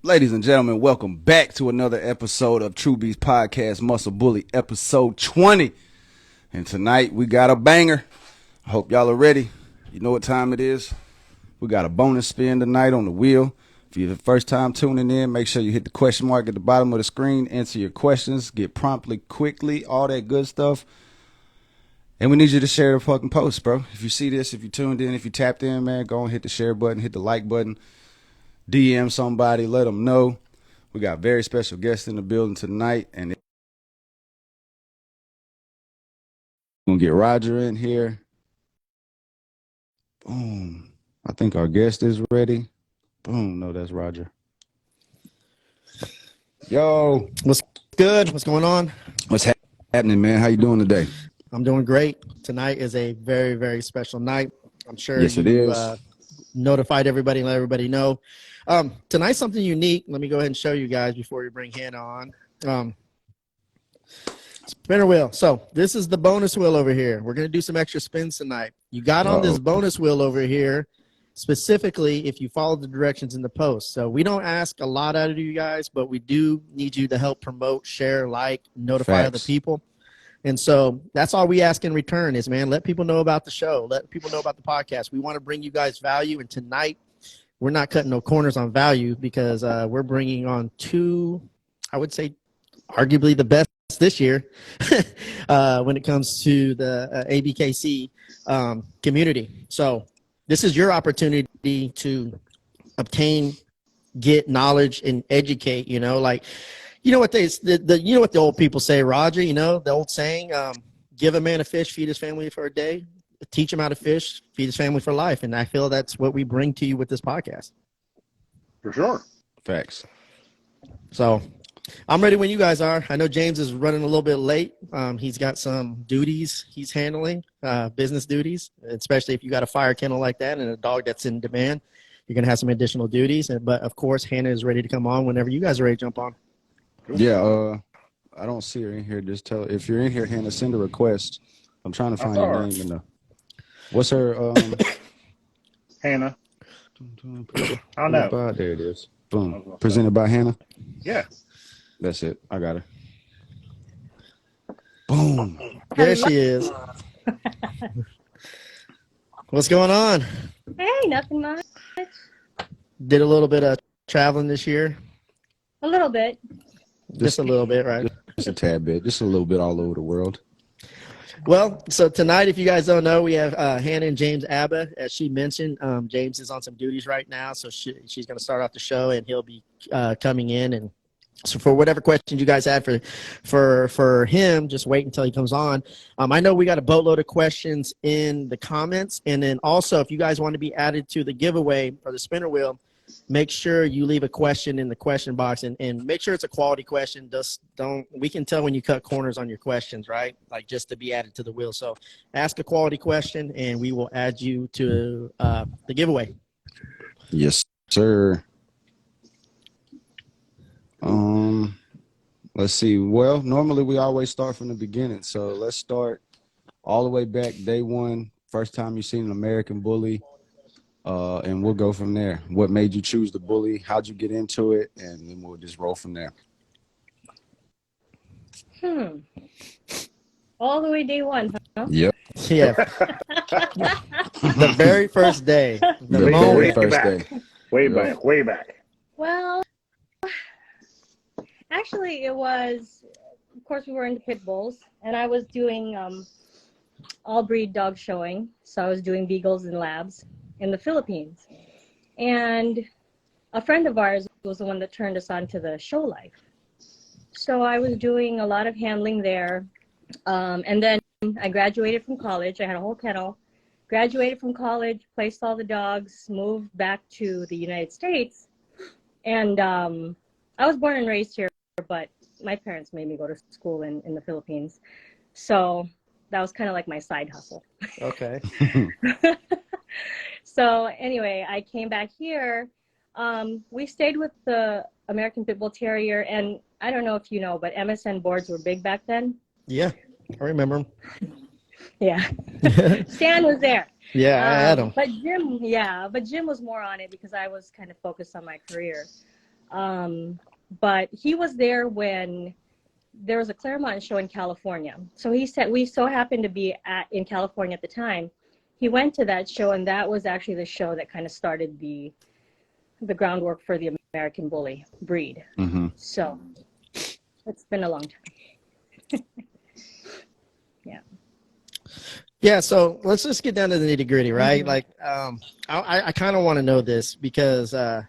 Ladies and gentlemen, welcome back to another episode of True Beast Podcast Muscle Bully, episode 20. And tonight we got a banger. I hope y'all are ready. You know what time it is. We got a bonus spin tonight on the wheel. If you're the first time tuning in, make sure you hit the question mark at the bottom of the screen, answer your questions, get promptly, quickly, all that good stuff. And we need you to share the fucking post, bro. If you see this, if you tuned in, if you tapped in, man, go and hit the share button, hit the like button. DM somebody, let them know. We got very special guests in the building tonight, and we're going to get Roger in here. Boom. I think our guest is ready. Boom. No, that's Roger. Yo. What's good? What's going on? What's happening, man? How you doing today? I'm doing great. Tonight is a very, very special night. I'm sure yes, it is. Notified everybody and let everybody know. Tonight's something unique. Let me go ahead and show you guys before we bring Hannah on. Spinner wheel. So this is the bonus wheel over here. We're going to do some extra spins tonight. You got on this bonus wheel over here specifically if you follow the directions in the post. So we don't ask a lot out of you guys, but we do need you to help promote, share, like, notify other people. And so that's all we ask in return is, man, let people know about the show. Let people know about the podcast. We want to bring you guys value. And tonight we're not cutting no corners on value because we're bringing on two, I would say, arguably the best this year when it comes to the ABKC community. So this is your opportunity to obtain, get knowledge, and educate. You know, like you know what you know what the old people say, Roger. You know the old saying, "Give a man a fish, feed his family for a day. Teach him how to fish, feed his family for life." And I feel that's what we bring to you with this podcast. For sure. Facts. So I'm ready when you guys are. I know James is running a little bit late. He's got some duties he's handling, business duties, especially if you got a fire kennel like that and a dog that's in demand. You're going to have some additional duties. But, of course, Hannah is ready to come on whenever you guys are ready to jump on. Yeah, I don't see her in here. Just tell if you're in here, Hannah, send a request. I'm trying to find your name in the. What's her? Hannah. I know. There it is. Boom. Presented by Hannah. Yeah. That's it. I got her. Boom. There she is. What's going on? Hey, nothing much. Did a little bit of traveling this year. A little bit. Just a little bit, right? Just a tad bit. Just a little bit all over the world. Well, so tonight, if you guys don't know, we have Hannah and James Abba. As she mentioned, James is on some duties right now, so she's going to start off the show, and he'll be coming in. And so for whatever questions you guys had for him, just wait until he comes on. I know we got a boatload of questions in the comments, and then also if you guys want to be added to the giveaway for the spinner wheel, make sure you leave a question in the question box and make sure it's a quality question. Just we can tell when you cut corners on your questions, right? Like just to be added to the wheel. So ask a quality question and we will add you to the giveaway. Yes, sir. Let's see. Well, normally we always start from the beginning. So let's start all the way back day one, first time you seen an American Bully. And we'll go from there. What made you choose the bully? How'd you get into it? And then we'll just roll from there. All the way day one, huh? Yep. Yeah. The very first day. The very first day. Way back. Well, actually it was, of course we were into pit bulls and I was doing all breed dog showing. So I was doing beagles and labs in the Philippines. And a friend of ours was the one that turned us on to the show life. So I was doing a lot of handling there. And then I graduated from college. I had a whole kennel. Graduated from college, placed all the dogs, moved back to the United States. And I was born and raised here, but my parents made me go to school in the Philippines. So that was kind of like my side hustle. Okay. So anyway, I came back here. We stayed with the American Pit Bull Terrier, and I don't know if you know, but MSN boards were big back then. Yeah, I remember them. Yeah. Stan was there. Yeah, I had them. But Jim was more on it because I was kind of focused on my career. But he was there when there was a Claremont show in California. So he said we so happened to be in California at the time. He went to that show, and that was actually the show that kind of started the groundwork for the American Bully breed. Mm-hmm. So it's been a long time. Yeah. Yeah. So let's just get down to the nitty gritty, right? Like, I kind of want to know this because I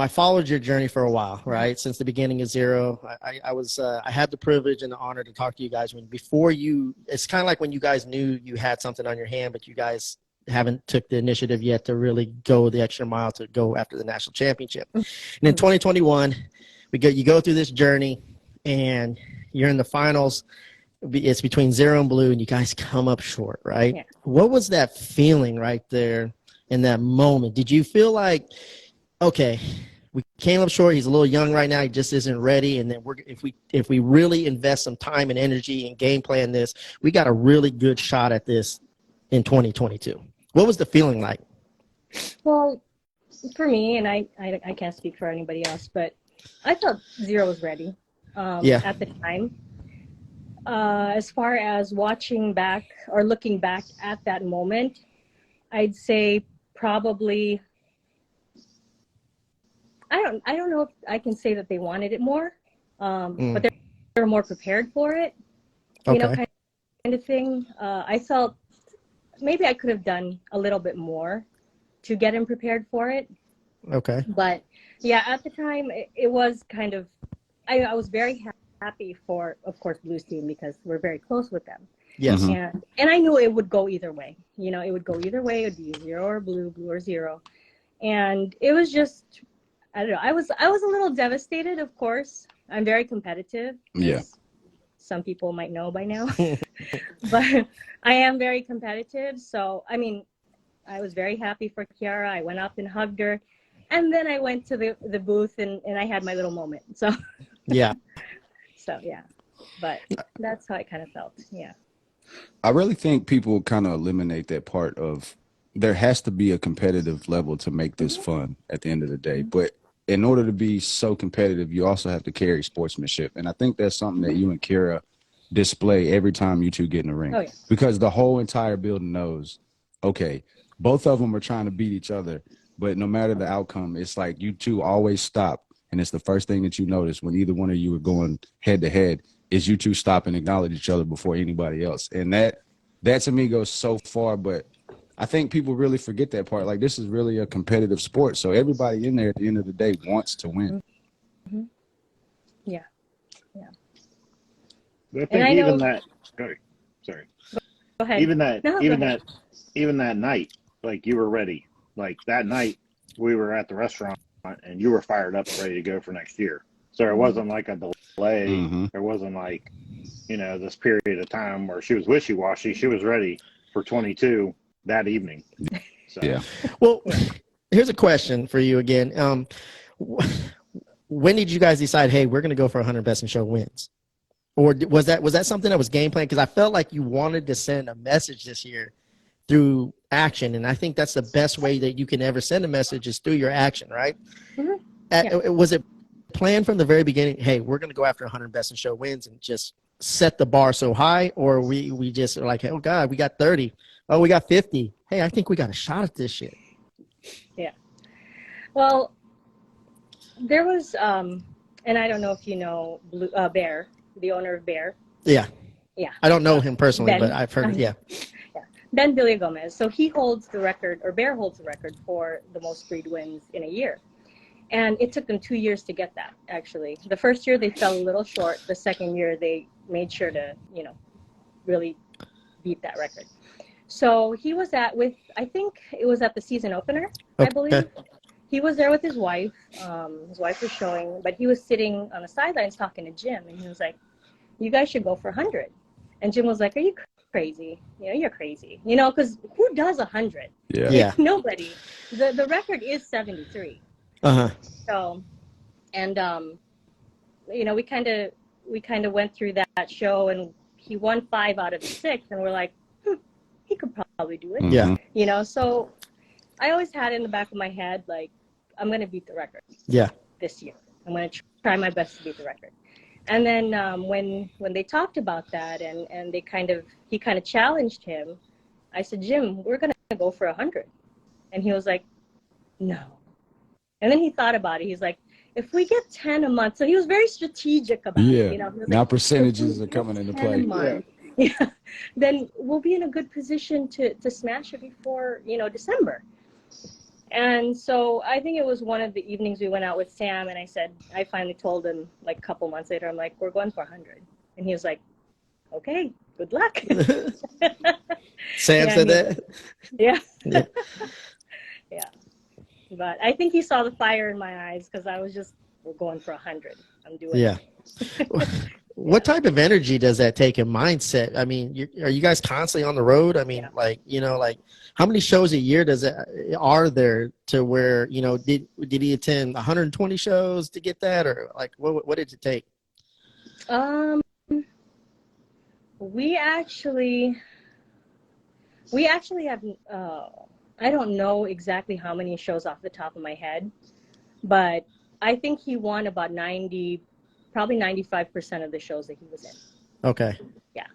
followed your journey for a while, right? Since the beginning of Zero. I had the privilege and the honor to talk to you guys it's kind of like when you guys knew you had something on your hand, but you guys haven't took the initiative yet to really go the extra mile to go after the national championship. And in 2021, you go through this journey and you're in the finals. It's between Zero and Blue, and you guys come up short, right? Yeah. What was that feeling right there in that moment? Did you feel like, okay, we came up short, he's a little young right now, he just isn't ready, and then if we really invest some time and energy and game plan this, we got a really good shot at this in 2022? What was the feeling like? Well, for me, and I can't speak for anybody else, but I felt Zero was ready at the time. As far as watching back or looking back at that moment, I'd say probably, I don't know if I can say that they wanted it more, but they were more prepared for it, you know, kind of thing. I felt maybe I could have done a little bit more to get him prepared for it. Okay. But yeah, at the time it was kind of, I was very happy for, of course, Blue's team because we're very close with them. Yes. And I knew it would go either way. You know, it would go either way. It would be Zero or Blue, Blue or Zero. And it was just, I don't know. I was a little devastated, of course. I'm very competitive. Yeah. Some people might know by now. But I am very competitive. So, I mean, I was very happy for Kiara. I went up and hugged her. And then I went to the booth and I had my little moment. So, yeah. So, yeah. But that's how I kind of felt. Yeah. I really think people kind of eliminate that part of there has to be a competitive level to make this fun at the end of the day. But in order to be so competitive, you also have to carry sportsmanship. And I think that's something that you and Kira display every time you two get in the ring. Oh, yeah. Because the whole entire building knows, okay, both of them are trying to beat each other. But no matter the outcome, it's like you two always stop. And it's the first thing that you notice when either one of you are going head to head is you two stop and acknowledge each other before anybody else. And that to me goes so far. But I think people really forget that part. Like, this is really a competitive sport. So everybody in there at the end of the day wants to win. Mm-hmm. Yeah. Yeah. I think even that, sorry. Go ahead. Even that night, like, you were ready. Like, that night we were at the restaurant and you were fired up and ready to go for next year. So it wasn't like a delay. Mm-hmm. There wasn't like, you know, this period of time where she was wishy-washy. She was ready for 22 that evening. So. Yeah. Well, here's a question for you again. When did you guys decide, hey, we're going to go for 100 best in show wins? Or was that something that was game plan? Because I felt like you wanted to send a message this year through action. And I think that's the best way that you can ever send a message is through your action, right? Mm-hmm. Was it planned from the very beginning, hey, we're going to go after 100 best in show wins and just set the bar so high? Or we just are like, oh, God, we got 30. Oh, we got 50. Hey, I think we got a shot at this shit. Yeah. Well, there was, and I don't know if you know Bear, the owner of Bear. Yeah. Yeah. I don't know him personally, Ben, but I've heard, yeah. Ben Billy Gomez. So he holds the record, or Bear holds the record for the most breed wins in a year. And it took them 2 years to get that, actually. The first year they fell a little short. The second year they made sure to, you know, really beat that record. So he was I think it was at the season opener, I believe. He was there with his wife. His wife was showing, but he was sitting on the sidelines talking to Jim. And he was like, you guys should go for 100. And Jim was like, are you crazy? You know, you're crazy. You know, because who does 100? Yeah. Nobody. The record is 73. Uh-huh. So, and, you know, we kind of went through that show, and he won 5 out of the 6. And we're like, he could probably do it. Yeah. You know, so I always had in the back of my head, like, I'm gonna beat the record. Yeah. This year, I'm gonna try my best to beat the record. And then when they talked about that and he kind of challenged him, I said, Jim, we're gonna go for 100, and he was like, no. And then he thought about it. He's like, if we get 10 a month, so he was very strategic about it. You know, now like, percentages are coming into play. Yeah, then we'll be in a good position to smash it before, December. And so I think it was one of the evenings we went out with Sam, and I finally told him like a couple months later, I'm like, we're going for 100. And he was like, okay, good luck. Sam said that? Yeah. Yeah. But I think he saw the fire in my eyes because I was just, we're going for 100. I'm doing it. What type of energy does that take and mindset? I mean, are you guys constantly on the road? I mean, like how many shows a year are there to where, did he attend 120 shows to get that, or like what did it take? We actually have I don't know exactly how many shows off the top of my head, but I think he won about 95% of the shows that he was in. Okay. Yeah.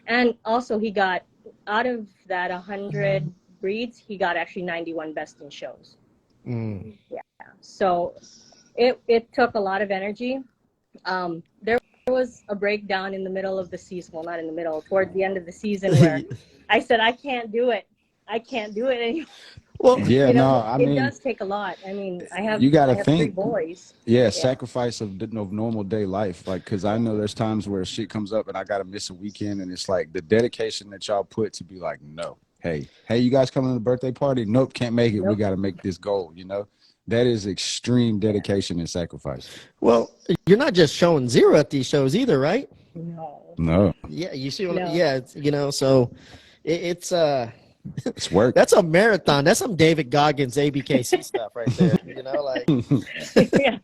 And also he got, out of that 100 breeds, he got actually 91 best in shows. Yeah. So it took a lot of energy. There was a breakdown in the middle of the season. Well, not in the middle, toward the end of the season, where I said, I can't do it anymore. Well, yeah, I mean, it does take a lot. I mean, I have 3 boys. Yeah, sacrifice of normal day life. Like, because I know there's times where shit comes up and I got to miss a weekend, and it's like the dedication that y'all put to be like, no, hey, you guys coming to the birthday party? Nope, can't make it. Nope. We got to make this goal, That is extreme dedication and sacrifice. Well, you're not just showing zero at these shows either, right? No. Yeah, you see what so it's it's work. That's a marathon. That's some David Goggins ABKC stuff right there. Yeah.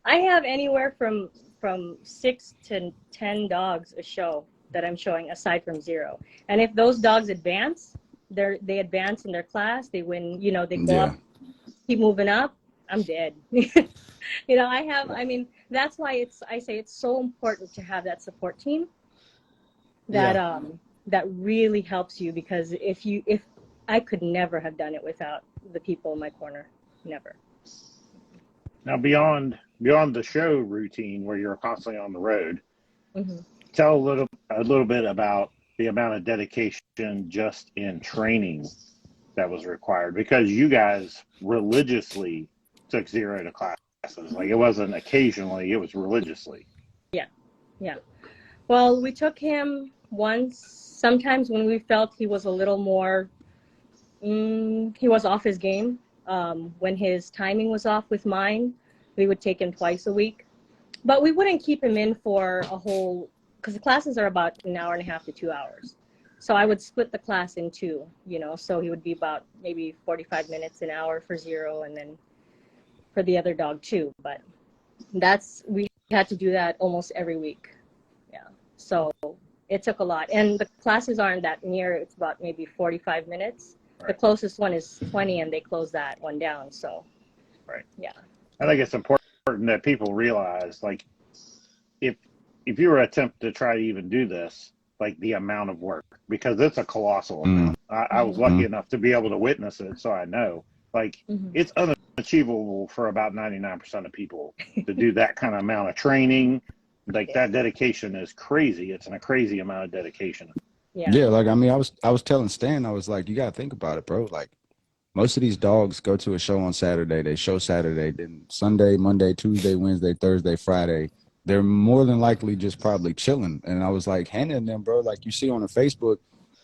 I have anywhere from 6 to 10 dogs a show that I'm showing aside from zero. And if those dogs advance, they advance in their class, they win, they go up, keep moving up, I'm dead. That's why I say it's so important to have that support team that really helps you, because if I could never have done it without the people in my corner. Never. Now beyond the show routine where you're constantly on the road, tell a little bit about the amount of dedication just in training that was required, because you guys religiously took zero to classes. Like, it wasn't occasionally, it was religiously. Yeah. Well, we took him once, sometimes when we felt he was a little more, he was off his game. When his timing was off with mine, we would take him twice a week. But we wouldn't keep him in for a whole, because the classes are about an hour and a half to 2 hours. So I would split the class in two, so he would be about maybe 45 minutes, an hour for zero, and then for the other dog too. But we had to do that almost every week. Yeah. So it took a lot. And the classes aren't that near. It's about maybe 45 minutes. Right. The closest one is 20, and they close that one down. So, right. Yeah. I think it's important that people realize, like, if you were to attempt to try to even do this, like, the amount of work, because it's a colossal amount. I was lucky enough to be able to witness it, so I know. Like, it's unachievable for about 99% of people to do that kind of amount of training. Like, that dedication is crazy. It's a crazy amount of dedication. Yeah, like, I mean, I was telling Stan, I was like, you got to think about it, bro. Like, most of these dogs go to a show on Saturday. They show Saturday, then Sunday, Monday, Tuesday, Wednesday, Thursday, Friday. They're more than likely just probably chilling. And I was like, handing them, bro, like you see on the Facebook,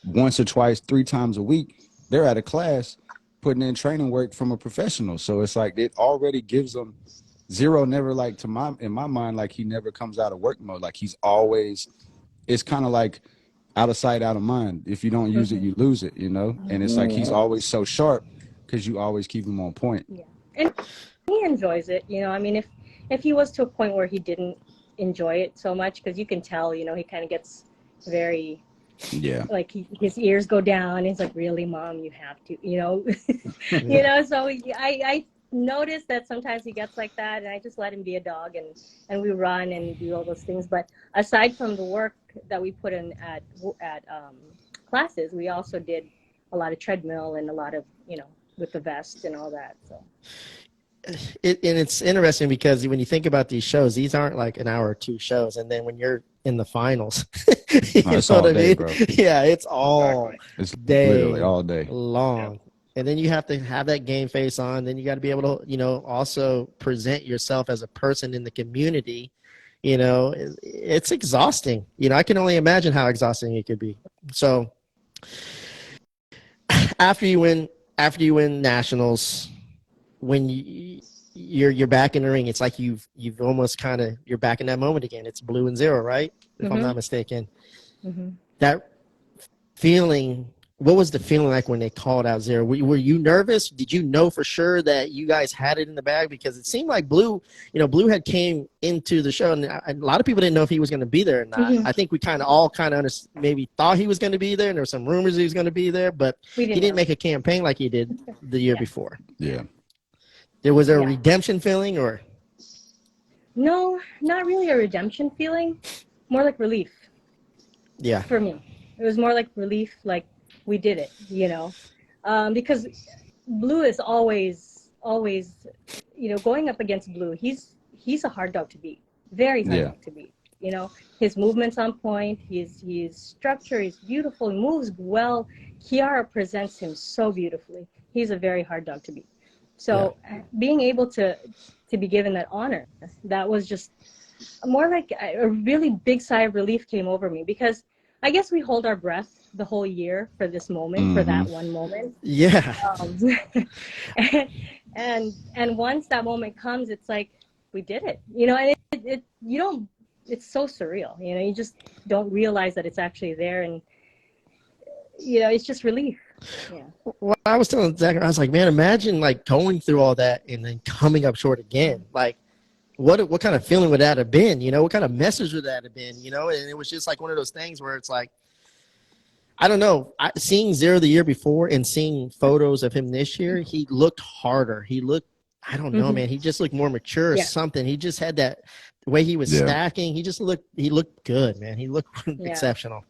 once or twice, 3 times a week, they're at a class putting in training work from a professional. So it's like it already gives them zero, never, like, in my mind, like, he never comes out of work mode. Like, he's always, it's kind of like out of sight, out of mind. If you don't use it, you lose it, And it's like he's always so sharp because you always keep him on point. Yeah. And he enjoys it, I mean, if he was to a point where he didn't enjoy it so much, because you can tell, he kind of gets very, like, his ears go down. He's like, really, Mom, you have to, So noticed that sometimes he gets like that, and I just let him be a dog, and we run and do all those things. But aside from the work that we put in at classes, we also did a lot of treadmill and a lot of, with the vest and all that. So. And it's interesting because when you think about these shows, these aren't like an hour or two shows, and then when you're in the finals, It's all day, bro. Yeah, it's all It's day, literally all day long. Yep. And then you have to have that game face on. Then you got to be able to, also present yourself as a person in the community. It's exhausting. I can only imagine how exhausting it could be. So after you win nationals, when you're back in the ring, it's like you've almost you're back in that moment again. It's blue and zero, right? If I'm not mistaken. Mm-hmm. That feeling, what was the feeling like when they called out zero? Were you nervous? Did you know for sure that you guys had it in the bag? Because it seemed like Blue had came into the show, and a lot of people didn't know if he was going to be there or not. Mm-hmm. I think we all maybe thought he was going to be there, and there were some rumors he was going to be there, but he didn't make a campaign like he did the year before. Yeah. Was there a redemption feeling, or? No, not really a redemption feeling. More like relief. Yeah. For me, it was more like relief, like we did it, because Blue is always, going up against Blue. He's a hard dog to beat, very hard dog to beat. His movement's on point. His structure is beautiful. He moves well. Kiara presents him so beautifully. He's a very hard dog to beat. So being able to be given that honor, that was just more like a really big sigh of relief came over me, because I guess we hold our breath the whole year for this moment, for that one moment. Yeah. And once that moment comes, it's like we did it, and it's so surreal, you just don't realize that it's actually there, and it's just relief. Yeah. Well, I was telling Zach, I was like, man, imagine like going through all that and then coming up short again. Like, what kind of feeling would that have been? What kind of message would that have been? And it was just like one of those things where it's like, I don't know. Seeing Zero the year before and seeing photos of him this year, he looked harder. He looked, I don't know, man. He just looked more mature or something. He just had that the way he was stacking. He looked good, man. He looked exceptional.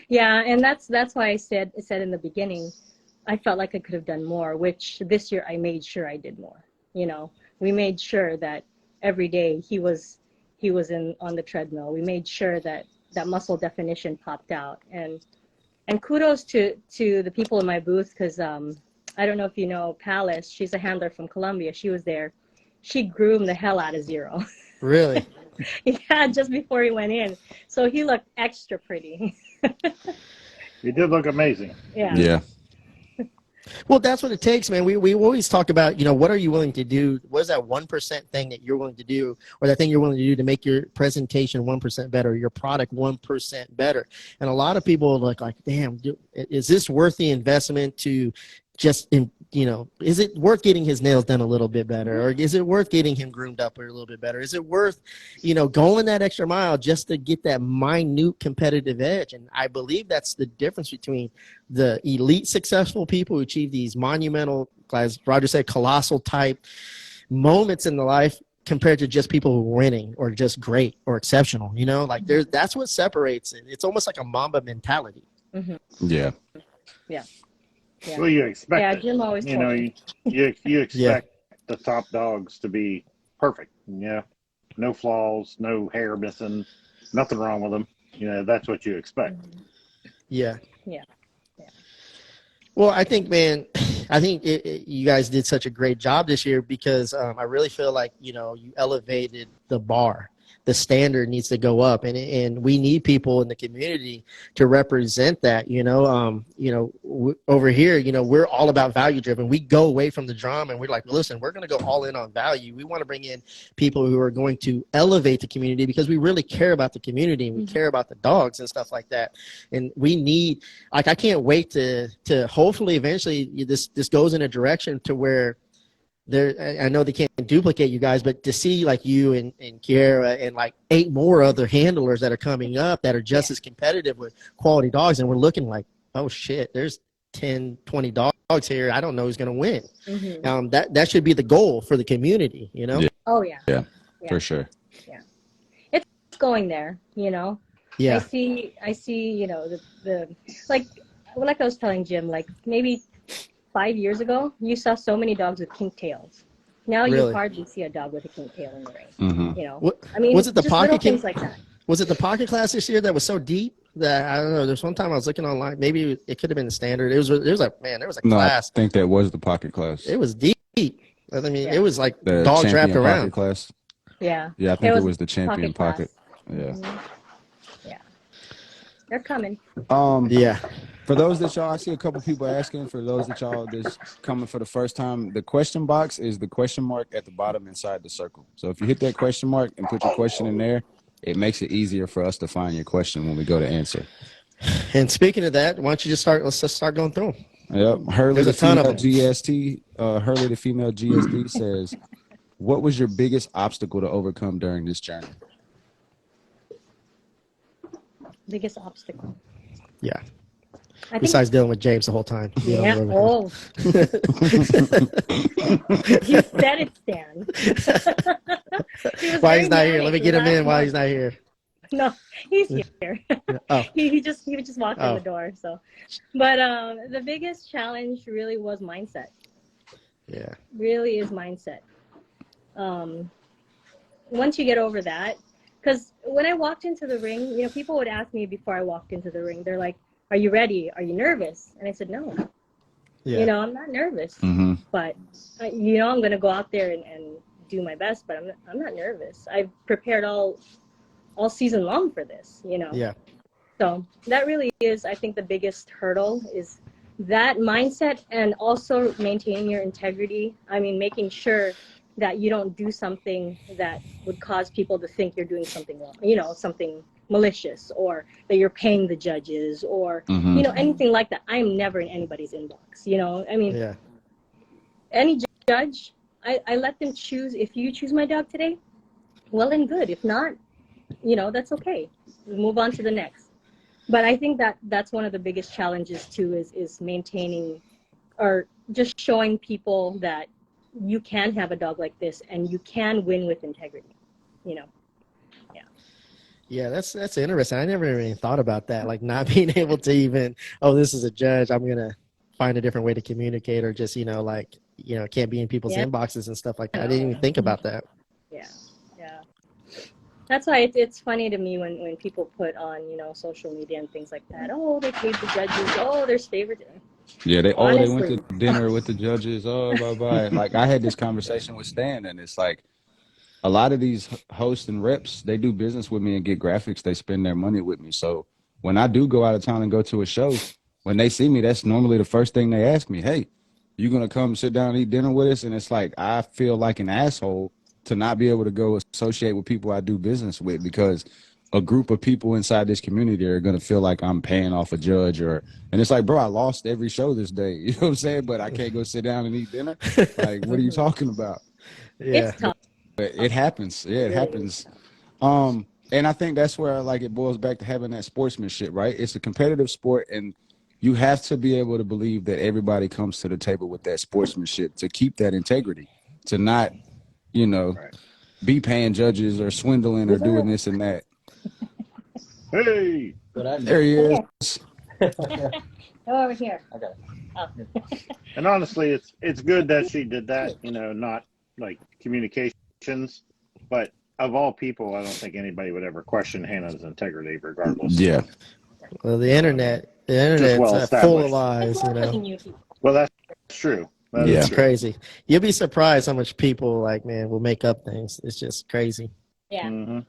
Yeah, and that's why I said in the beginning, I felt like I could have done more, which this year I made sure I did more. We made sure that every day he was on the treadmill. We made sure that muscle definition popped out, and kudos to the people in my booth, because I don't know if you know Palace. She's a handler from Colombia. She was there. She groomed the hell out of Zero. Really? Yeah, just before he went in, so he looked extra pretty. He did look amazing. Yeah. Well, that's what it takes, man. We always talk about, what are you willing to do? What is that 1% thing that you're willing to do, or that thing you're willing to do to make your presentation 1% better, your product 1% better? And a lot of people look like, damn, is this worth the investment to just, is it worth getting his nails done a little bit better? Or is it worth getting him groomed up a little bit better? Is it worth, going that extra mile just to get that minute competitive edge? And I believe that's the difference between the elite successful people who achieve these monumental, as Roger said, colossal type moments in the life, compared to just people who are winning or just great or exceptional. That's what separates it. It's almost like a Mamba mentality. Yeah. Yeah. Yeah. Well, you expect it. Jim always told me. You expect the top dogs to be perfect. Yeah, no flaws, no hair missing, nothing wrong with them. That's what you expect. Yeah. Yeah. Well, I think, man, you guys did such a great job this year, because I really feel like, you elevated the bar. The standard needs to go up, and we need people in the community to represent that. Over here, we're all about value driven. We go away from the drama, and we're like, listen, we're going to go all in on value. We want to bring in people who are going to elevate the community, because we really care about the community, and we care about the dogs and stuff like that. And we need, I can't wait to hopefully eventually this goes in a direction to where I know they can't duplicate you guys, but to see like you and Kiara and like 8 more other handlers that are coming up that are just as competitive with quality dogs, and we're looking like, oh shit, there's 10, 20 dogs dogs here, I don't know who's going to win. Mm-hmm. That should be the goal for the community, you know? Yeah. Oh yeah. Yeah, for sure. Yeah, it's going there. You know. Yeah. I see. You know the like I was telling Jim, like maybe 5 years ago, you saw so many dogs with kink tails. Now you Really? hardly see a dog with a kink tail in the ring. Mm-hmm. You know. What, I mean, was it the just pocket little kink? things like that. Was it the pocket class this year that was so deep that I don't know? There's one time I was looking online. Maybe it could have been the standard. There was a No, class. I think that was the pocket class. It was deep. I mean, Yeah. it was like The dogs champion wrapped around. pocket class. Yeah. Yeah, I think it was the champion pocket. class. Yeah. Mhm. Yeah. They're coming. Yeah. For those that y'all, I see a couple people asking. For those that y'all that's coming for the first time, the question box is the question mark at the bottom inside the circle. So if you hit that question mark and put your question in there, it makes it easier for us to find your question when we go to answer. And speaking of that, why don't you let's just start going through them. Yep. Hurley There's the a ton of female them. GST, Hurley the female GSD says, what was your biggest obstacle to overcome during this journey? Biggest obstacle. Yeah. I think, Besides dealing with James the whole time. You know, yeah. whatever. Oh. You said it, Stan. He was While very he's not here, manic let me get him in last while month. he's not here. No, he's here. Oh. He would just walk in the door. So, but the biggest challenge really was mindset. Yeah. Really is mindset. Once you get over that, because when I walked into the ring, you know, people would ask me before I walked into the ring, they're like, "Are you ready? Are you nervous?" And I said, "No." Yeah. You know, I'm not nervous, Mm-hmm. but you know, I'm gonna go out there and do my best. But I'm not nervous. I've prepared all season long for this. You know. Yeah. So that really is, I think, the biggest hurdle is that mindset, and also maintaining your integrity. I mean, making sure that you don't do something that would cause people to think you're doing something wrong. You know, something malicious, or that you're paying the judges, or Mm-hmm. you know, anything like that. I am never in anybody's inbox. You know, I mean, Yeah. any judge, I let them choose. If you choose my dog today, well and good. If not, you know, that's okay. We move on to the next. But I think that's one of the biggest challenges too, is maintaining, or just showing people that you can have a dog like this and you can win with integrity. You know. Yeah, that's interesting. I never even thought about that. Like not being able to even, oh, this is a judge, I'm gonna find a different way to communicate, or just, you know, like, you know, can't be in people's inboxes and stuff like that. I didn't even think about that. Yeah. That's why it's funny to me when people put on, you know, social media and things like that. Oh, they paid the judges. Oh, there's favorite. Yeah, they Honestly. went to dinner with the judges. Oh, bye. Like I had this conversation with Stan, and it's like a lot of these hosts and reps, they do business with me and get graphics. They spend their money with me. So when I do go out of town and go to a show, when they see me, that's normally the first thing they ask me. Hey, you gonna come sit down and eat dinner with us? And it's like I feel like an asshole to not be able to go associate with people I do business with, because a group of people inside this community are going to feel like I'm paying off a judge, and it's like, bro, I lost every show this day. You know what I'm saying? But I can't go sit down and eat dinner. Like, what are you talking about? Yeah. It's tough. But it happens. Yeah, it happens. And I think that's where like it boils back to having that sportsmanship, right? It's a competitive sport, and you have to be able to believe that everybody comes to the table with that sportsmanship to keep that integrity, to not, you know, be paying judges or swindling or doing this and that. Hey, There he is. Go over here. Okay. Oh. and honestly, it's good that she did that. You know, not like communications, but of all people, I don't think anybody would ever question Hannah's integrity, regardless. Yeah. Well, the internet's well full of established. lies, you know. Than you people. Well, that's true. That Yeah. is It's true. crazy. You'll be surprised how much people, like, man, will make up things. It's just crazy. Yeah. Mm-hmm.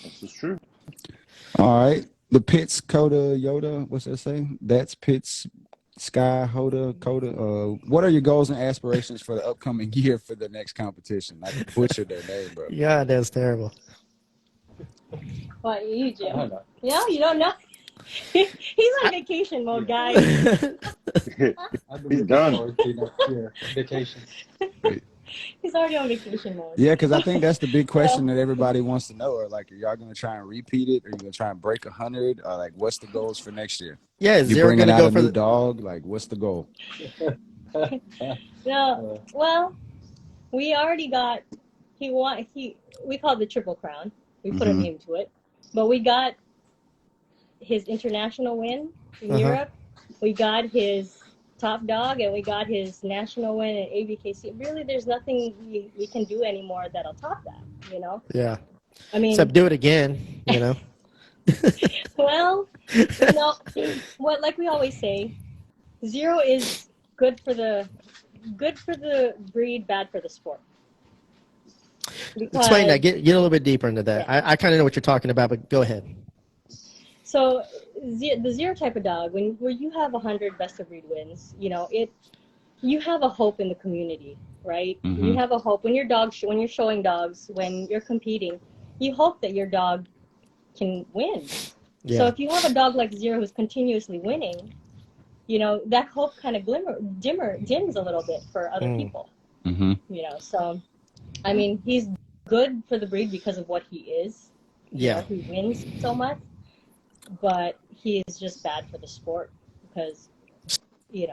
This is true. All right. The Pitts Coda Yoda. What's that say? That's Pitts Sky Hoda Coda. What are your goals and aspirations for the upcoming year for the next competition? I butchered their name, bro. Yeah, that's terrible. What, you, I Jim? don't know. Yeah, you don't know? He's on vacation mode, guys. I've been He's looking done. forward to next year. Vacation. He's already on vacation mode. Yeah, because I think that's the big question that everybody wants to know. Or like, are y'all gonna try and repeat it? Are you gonna try and break 100? Or like, what's the goals for next year? Yeah, is You Zero bringing going to out go a for new the? dog? Like, what's the goal? No, well, we already got. We call it the Triple Crown. We put a Mhm. name to it, but we got his international win in Europe. We got his top dog, and we got his national win at ABKC. Really, there's nothing we can do anymore that'll top that. You know. Yeah. I mean, Except do it again. You know. well, what like we always say, Zero is good for the breed, bad for the sport. Because, Explain that. Get a little bit deeper into that. Yeah. I kind of know what you're talking about, but go ahead. So the Zero type of dog, where you have 100 best of breed wins, you have a hope in the community, right? Mhm. You have a hope when when you're showing dogs, when you're competing, you hope that your dog can win. Yeah. So if you have a dog like Zero who's continuously winning, that hope kind of dims a little bit for other people. Mm-hmm. So I mean, he's good for the breed because of what he is. Yeah. He wins so much, but he is just bad for the sport because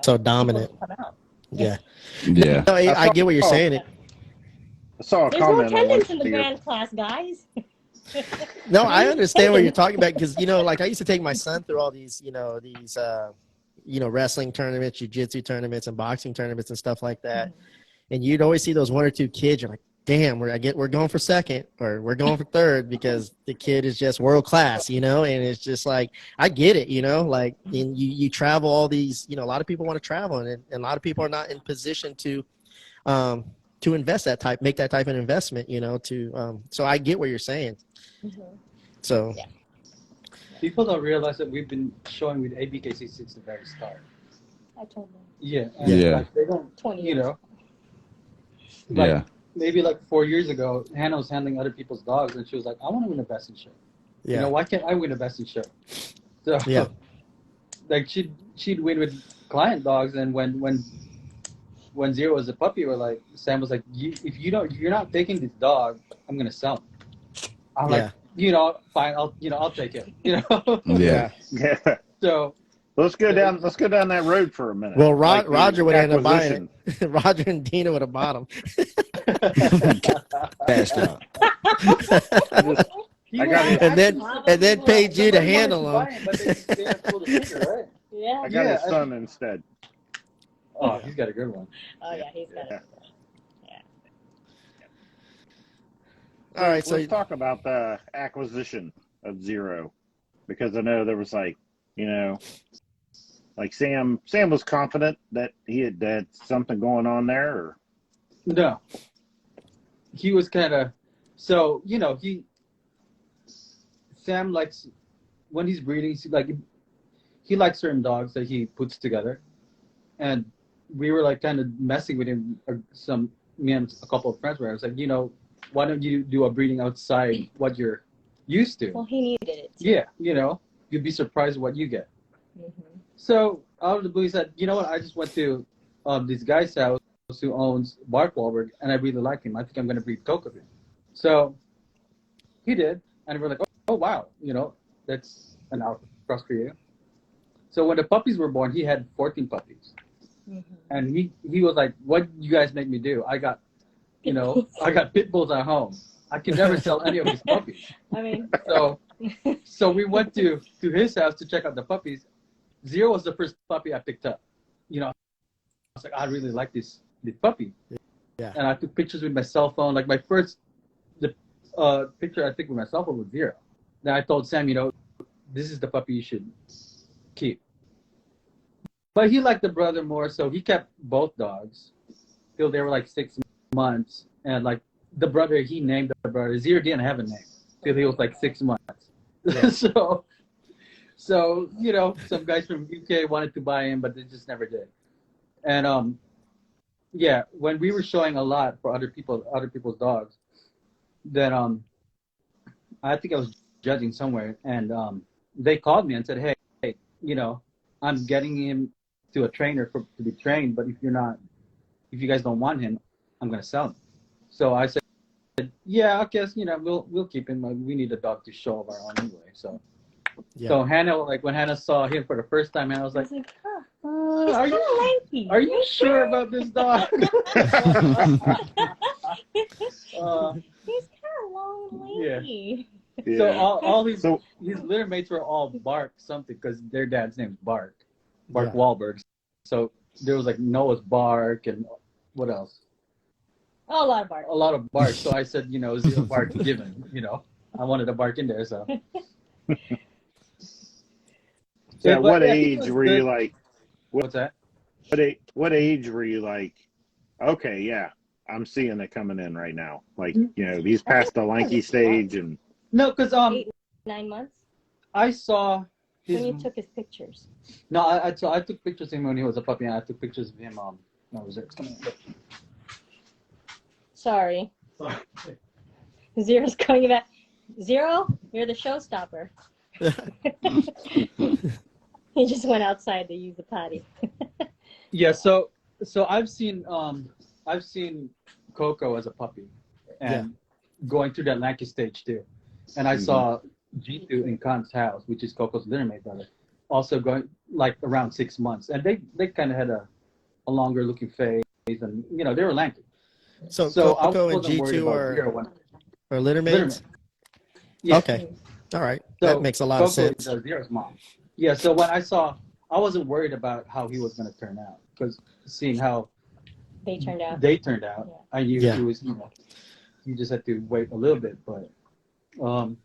So dominant. people don't come out. Yeah. Yeah. No, I get what you're saying. I saw a There's no comment on one attendance in the of your grand class, guys. No, I understand what you're talking about because like I used to take my son through all these wrestling tournaments, jiu-jitsu tournaments, and boxing tournaments and stuff like that. Mm-hmm. And you'd always see those one or two kids. You're like, damn, we're going for second or we're going for third because the kid is just world class, and it's just like I get it, like and you travel all these, a lot of people want to travel and a lot of people are not in position to invest make that type of investment, so I get what you're saying. Mm-hmm. So Yeah. People don't realize that we've been showing with ABKC since the very start. I told them. Yeah. Yeah. Like they don't, 20 years. Yeah. Maybe like 4 years ago, Hannah was handling other people's dogs, and she was like, "I want to win a best in show. yeah, Why can't I win a best in show?" So Yeah. like she'd win with client dogs, and when Zero was a puppy, Sam was like, "If you're not taking this dog, I'm gonna sell him." I'm like, fine, I'll take it. Yeah. yeah. So Let's go down that road for a minute. Well, Like the Roger would end up buying acquisition. it. Roger and Dina would have bought him. Fast out. He I got was it. And then paid you to somebody handle wanted him. to buy but they didn't pull the trigger, right? Yeah. I got Yeah, his son instead. Oh, he's got a good one. Oh yeah, he's got it. All right, so let's talk about the acquisition of Zero, because I know there was like Sam was confident that he had something going on there. Or... No, he was kind of Sam likes when he's breeding. He likes certain dogs that he puts together, and we were like kind of messing with him. Me and a couple of friends were. I was like, why don't you do a breeding outside what you're used to? Well, he needed it. Yeah, you'd be surprised what you get. Mm-hmm. So out of the blue, he said, "You know what? I just went to this guy's house who owns Bart Wahlberg, and I really like him. I think I'm going to breed Coke of him." So he did, and we're like, "Oh wow, that's an outcross for you." So when the puppies were born, he had 14 puppies, and he was like, "What you guys make me do? I got pit bulls at home. I can never sell any of these puppies." I mean, so we went to his house to check out the puppies. Zero was the first puppy I picked up. I was like, I really like this puppy. Yeah. And I took pictures with my cell phone. Like my first picture I took with my cell phone was Zero. Then I told Sam, this is the puppy you should keep. But he liked the brother more, so he kept both dogs till they were like 6 months. And like the brother, he named the brother. Zero didn't have a name till he was like 6 months. Yeah. So some guys from UK wanted to buy him, but they just never did. And when we were showing a lot for other people's dogs, then I think I was judging somewhere, and they called me and said, "Hey, I'm getting him to a trainer to be trained, but if you guys don't want him, I'm gonna sell him. So I said, yeah, I guess we'll keep him. We need a dog to show of our own anyway. So so Hannah, like when Hannah saw him for the first time, Hannah was like, lanky. are you sure about this dog? He's kind of long and lanky. Yeah. So all his litter mates were all Bark something because their dad's name's Bark Wahlberg. So there was like Noah's Bark and what else? Oh, a lot of bark. A lot of bark. So I said, Zero Barks Given. I wanted a bark in there. So. So at what age were you like? What's that? What age were you like? Okay, yeah, I'm seeing it coming in right now. Like he's past the lanky stage and. No, because 8, 9 months. I saw his. When you took his pictures. No, I took pictures of him when he was a puppy, and I took pictures of him. No, was it? Sorry. Zero's going back. Zero, you're the showstopper. He just went outside to use the potty. Yeah, so I've seen Coco as a puppy, and going through that lanky stage too, and I saw G2 in Khan's house, which is Coco's littermate brother, also going like around 6 months, and they kind of had a longer looking face, and they were lanky. So I Coco and wasn't worried G2 about are littermates? Yeah. Okay. All right. So that makes a lot of sense. Zero's mom. Yeah, so when I wasn't worried about how he was going to turn out, because seeing how They turned out. Yeah. I knew Yeah. he was, you just had to wait a little bit, but it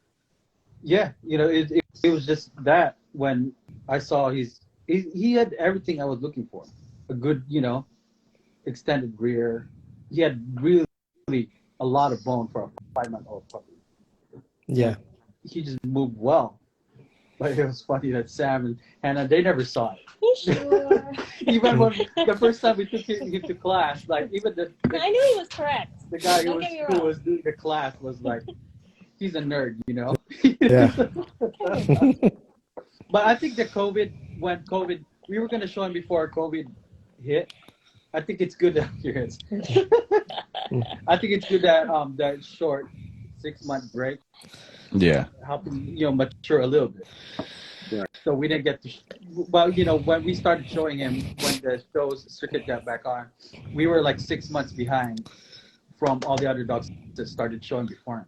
was just that when I saw he had everything I was looking for. A good, extended rear. He had really a lot of bone for a 5-month-old puppy. Yeah. He just moved well. But it was funny that Sam and Hannah, they never saw it. You sure? Even when the first time we took him to class, like even I knew he was correct. the guy who was doing the class was like, he's a nerd, Yeah. But I think when COVID, we were going to show him before COVID hit. I think it's good that here it is. I think it's good that that short 6-month break. Yeah. Help him, mature a little bit. Yeah. So we didn't get to. When we started showing him, when the show's circuit got back on, we were like 6 months behind from all the other dogs that started showing before him.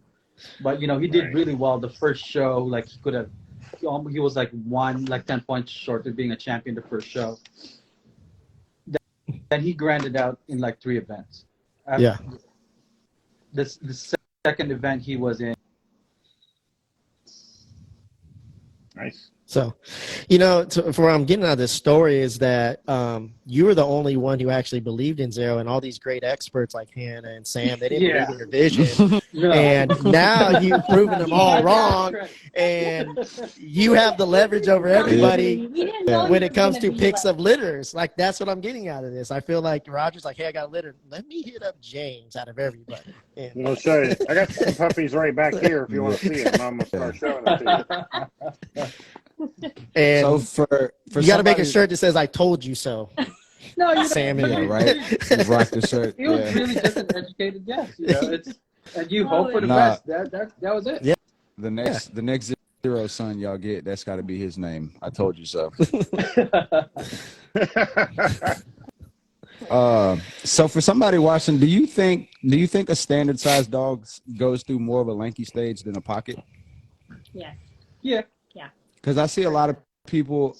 But he did really well the first show. Like he could have. He was like 10 points short of being a champion the first show. Then he grinded out in like 3 events. Yeah. The second event he was in. Nice. So, for where I'm getting out of this story is that you were the only one who actually believed in Zero, and all these great experts like Hannah and Sam, they didn't believe in your vision. No. And now you've proven them all wrong, and you have the leverage over everybody when it comes to picks of litters. Like, that's what I'm getting out of this. I feel like Roger's like, hey, I got a litter. Let me hit up James out of everybody. And I'll show you. I got some puppies right back here if you want to see them. I'm going to start showing them to you. And So for you got to make a shirt that says "I told you so." No, Sam and yeah, right? You rock the shirt. It was Yeah. really just an educated guess. And you hope for the Nah. best. That was it. Yeah. The next Zero son y'all get, that's got to be his name. I told you so. So for somebody watching, do you think a standard sized dog goes through more of a lanky stage than a pocket? Yes. Yeah. Because I see a lot of people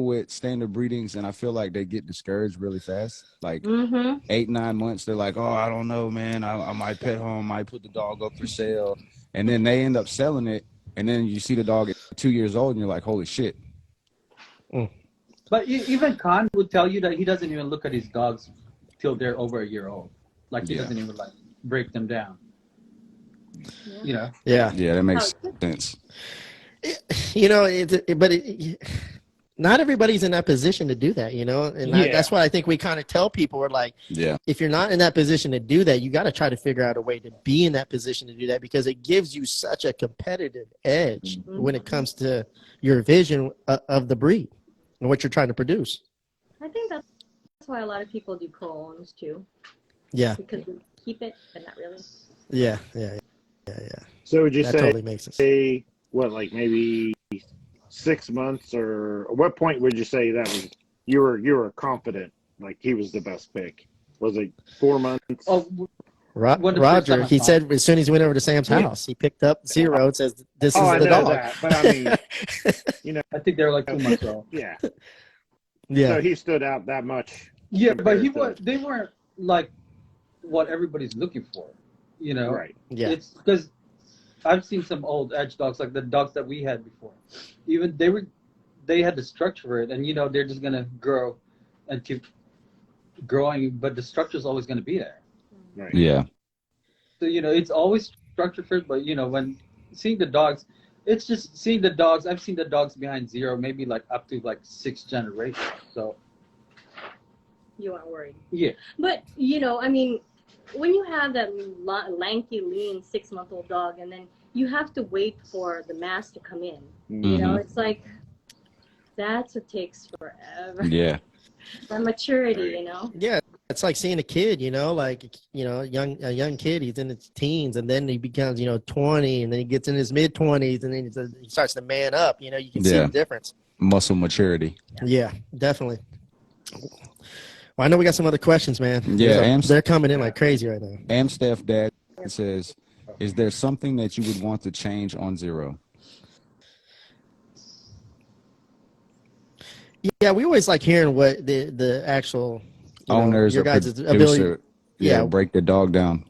with standard breedings, and I feel like they get discouraged really fast. Like 8, 9 months, they're like, "Oh, I don't know, man. I might pet home, might put the dog up for sale," and then they end up selling it, and then you see the dog at 2 years old, and you're like, "Holy shit!" But even Khan would tell you that he doesn't even look at his dogs till they're over a year old. Like he doesn't even like break them down. Yeah. Yeah, that makes sense. Not everybody's in that position to do that, and that's why I think we kind of tell people, we're like, if you're not in that position to do that, you got to try to figure out a way to be in that position to do that, because it gives you such a competitive edge when it comes to your vision of the breed and what you're trying to produce. I think that's why a lot of people do co-owns too. Yeah. Because we keep it, but not really. Yeah. So would you That say, totally makes sense. what, like maybe 6 months, or at what point would you say that was you were confident like he was the best pick? Was it 4 months? Oh, when the first time Roger, I he saw said him. as soon as he went over to Sam's house, he picked up Zero and says, "This is I the know dog." that, but I mean, I think they were like 2 months old. yeah. Yeah. So he stood out that much. Yeah, but compared to- they weren't like what everybody's looking for, you know. Right. Yeah. It's because I've seen some old edge dogs, like the dogs that we had before. Even they had the structure for it, and you know they're just gonna grow and keep growing, but the structure's always gonna be there. Right. Yeah. So you know it's always structured first, but you know when seeing the dogs, it's just seeing the dogs. I've seen the dogs behind Zero, maybe like up to like 6 generations. So You aren't worried. yeah, But, you know, I mean, when you have that lanky, lean 6-month-old dog, and then you have to wait for the mass to come in, you know, it's like, that's what takes forever. Yeah. The maturity, you know? Yeah. It's like seeing a kid, you know, like, you know, a young kid, he's in his teens, and then he becomes, you know, 20, and then he gets in his mid-20s, and then he starts to man up, you know, you can see Yeah. the difference. Muscle maturity. Yeah, definitely. Well, I know we got some other questions, man. Yeah, they're coming in like crazy right now. Amstaff Dad says, is there something that you would want to change on Zero? Yeah, we always like hearing what the actual Owners your or guys' producer, ability. yeah, break the dog down.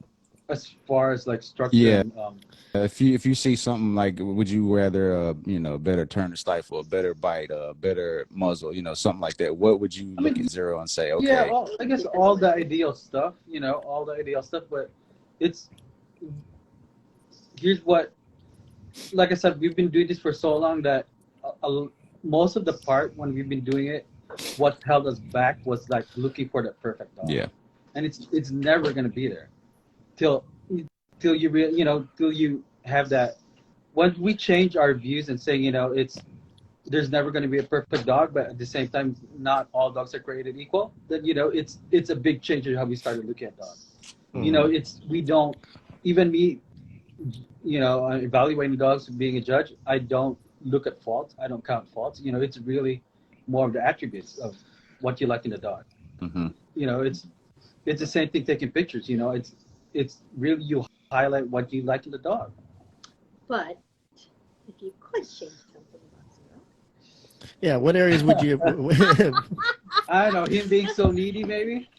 as far as like structure. Yeah. And, If you see something like, would you rather better turn to stifle, a better bite, a better muzzle, something like that? What would you look at Zero and say, okay? Yeah, I guess all the ideal stuff, but here's what, like I said, we've been doing this for so long that most of the part when we've been doing it, what held us back was like looking for the perfect dog. Yeah. And it's never gonna be there till you have that. Once we change our views and saying, there's never going to be a perfect dog, but at the same time, not all dogs are created equal. Then it's a big change in how we started looking at dogs. Mm-hmm. We don't, even me, evaluating dogs, being a judge, I don't look at faults. I don't count faults. It's really more of the attributes of what you like in a dog. Mm-hmm. It's the same thing taking pictures. It's really you highlight what you like in the dog. But if you could change something about Zero. Yeah, what areas would you? I don't know, him being so needy, maybe.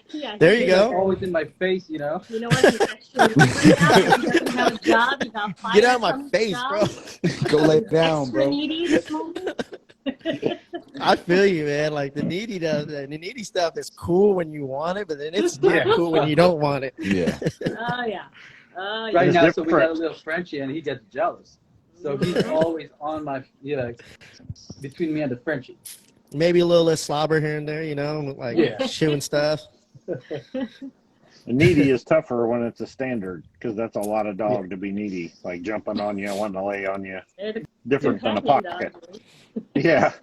Yeah. There you go. Like always in my face, You know what? He's actually he doesn't have a job. He got fired. Get out of my face, job. bro. Go lay down, Extra bro. needy this moment. I feel you, man. Like the needy stuff is cool when you want it, but then it's not cool when you don't want it. Yeah. Oh yeah. Oh yeah. Right It's now, so we got a different. little Frenchie, and he gets jealous. So he's always on my, between me and the Frenchie. Maybe a little less slobber here and there, like chewing stuff. Needy is tougher when it's a standard, because that's a lot of dog to be needy, like jumping on you, wanting to lay on you. They're the Different than a companion pocket. dogs. Yeah.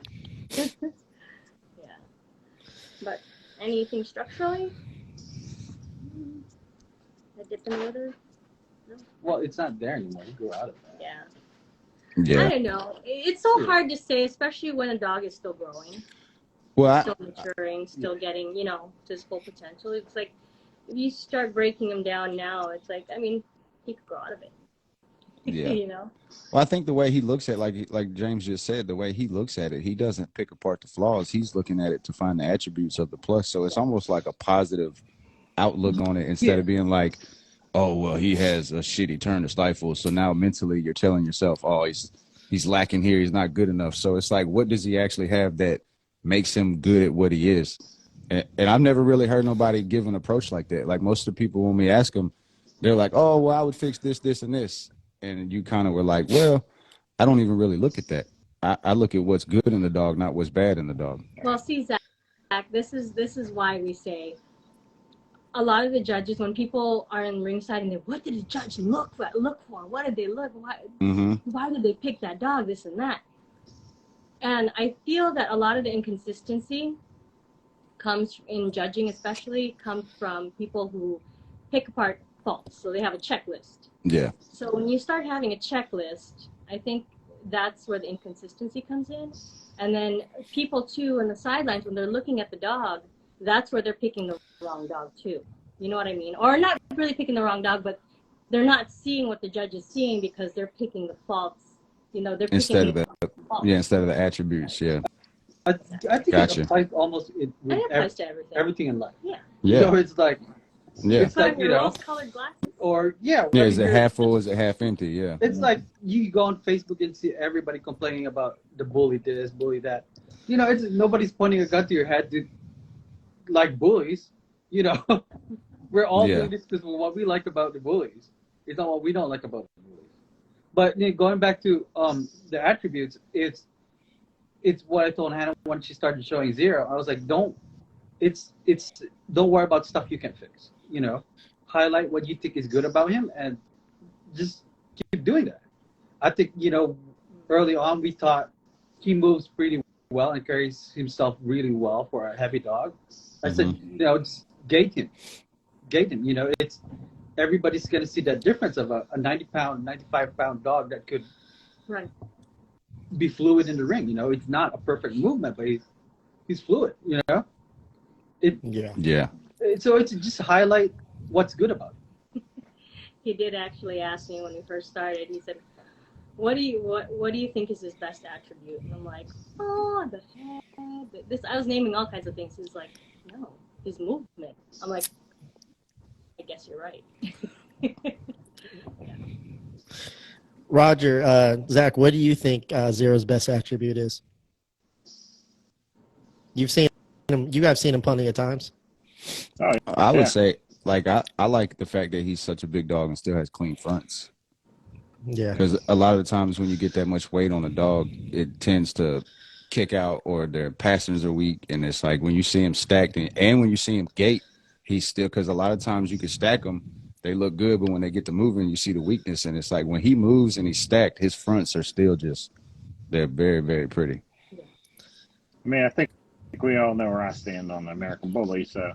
Yeah. But anything structurally? A dip in the water? Well, it's not there anymore. You grew out of that. Yeah. I Yeah. don't know. It's so hard to say, especially when a dog is still growing, Well, still maturing, still getting, to his full potential. It's like, if you start breaking him down now, it's like, he could grow out of it. Yeah. Well, I think the way he looks at, like James just said, the way he looks at it, he doesn't pick apart the flaws. He's looking at it to find the attributes of the plus. So it's almost like a positive outlook on it instead of being like, oh, well, he has a shitty turn to stifle. So now mentally you're telling yourself, oh, he's lacking here. He's not good enough. So it's like, what does he actually have that makes him good at what he is? And I've never really heard nobody give an approach like that. Like most of the people, when we ask them, they're like, oh, well, I would fix this, this, and this. And you kind of were like, well, I don't even really look at that. I look at what's good in the dog, not what's bad in the dog. Well, see, Zach, this is why we say a lot of the judges, when people are in ringside and what did the judge look for? What did they look? Why did they pick that dog? This and that. And I feel that a lot of the inconsistency comes in judging, especially comes from people who pick apart faults. So they have a checklist. Yeah. So when you start having a checklist, I think that's where the inconsistency comes in. And then people too on the sidelines, when they're looking at the dog, that's where they're picking the wrong dog too. You know what I mean? Or not really picking the wrong dog, but they're not seeing what the judge is seeing because they're picking the faults. You know, they're Instead picking of the instead of the attributes. Yeah. I think Gotcha. it applies almost And it applies to everything. everything in life. Yeah. Yeah. So it's like, Yeah. it's like, you know, rose-colored glasses. or yeah. Yeah. I Is mean, it half full? Is it half empty? Yeah. It's like you go on Facebook and see everybody complaining about the bully this, bully that. You know, it's nobody's pointing a gun to your head to like bullies. You know, we're all Yeah. doing this because what we like about the bullies is not what we don't like about the bullies. But you know, going back to the attributes, it's what I told Hannah when she started showing Zero. I was like, don't worry about stuff you can fix. You know, highlight what you think is good about him and just keep doing that. I think, you know, early on we thought he moves pretty well and carries himself really well for a heavy dog. I said, you know, just gate him. You know, it's everybody's going to see that difference of a 90-pound, 95-pound dog that could Right. be fluid in the ring. You know, it's not a perfect movement, but he's fluid. You know, Yeah. So it's just highlight what's good about it. He did actually ask me when we first started. He said, what do you think is his best attribute? And I'm like, oh, the head. This, I was naming all kinds of things. He's like, no, his movement. I'm like, I guess you're right. Roger, Zach, what do you think Zero's best attribute is? You've seen him. You guys seen him plenty of times. Oh, I yeah. would say, like, I like the fact that he's such a big dog and still has clean fronts. Yeah. Because a lot of the times when you get that much weight on a dog, it tends to kick out or their passings are weak. And it's like when you see him stacked and when you see him gait, he's still, because a lot of times you can stack them, they look good, but when they get to moving, you see the weakness. And it's like when he moves and he's stacked, his fronts are still just, they're very, very pretty. I mean, I think we all know where I stand on the American Bully. So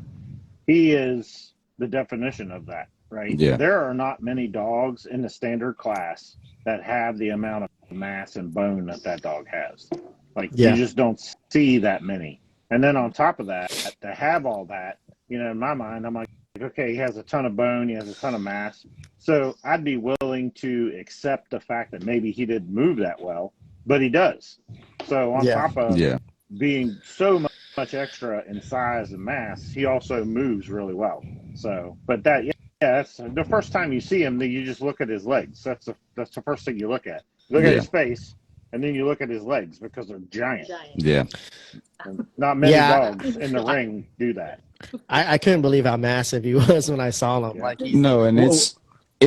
he is the definition of that, right? Yeah. There are not many dogs in the standard class that have the amount of mass and bone that dog has. Like, you just don't see that many. And then on top of that, to have all that, you know, in my mind, I'm like, okay, he has a ton of bone, he has a ton of mass. So I'd be willing to accept the fact that maybe he didn't move that well, but he does. So on top of being so much extra in size and mass, he also moves really well. So, but that, that's the first time you see him, that you just look at his legs. That's the first thing you look at. Look at his face, and then you look at his legs because they're giant. Yeah. And not many dogs in the ring do that. I couldn't believe how massive he was when I saw him. Yeah. Like, No, and it's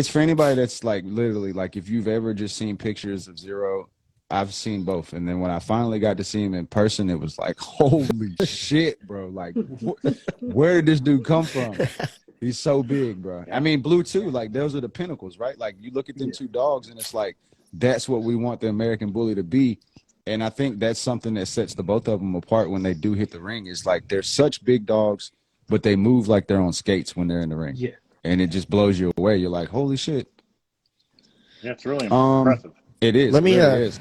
for anybody that's like literally like if you've ever just seen pictures of Zero, I've seen both. And then when I finally got to see him in person, it was like, holy shit, bro. Like, where did this dude come from? He's so big, bro. I mean, Blue too. Like, those are the pinnacles, right? Like, you look at them two dogs, and it's like, that's what we want the American Bully to be. And I think that's something that sets the both of them apart when they do hit the ring. Is like they're such big dogs, but they move like they're on skates when they're in the ring. Yeah. And it just blows you away. You're like, holy shit. Yeah, it's really impressive. It is. Let me is.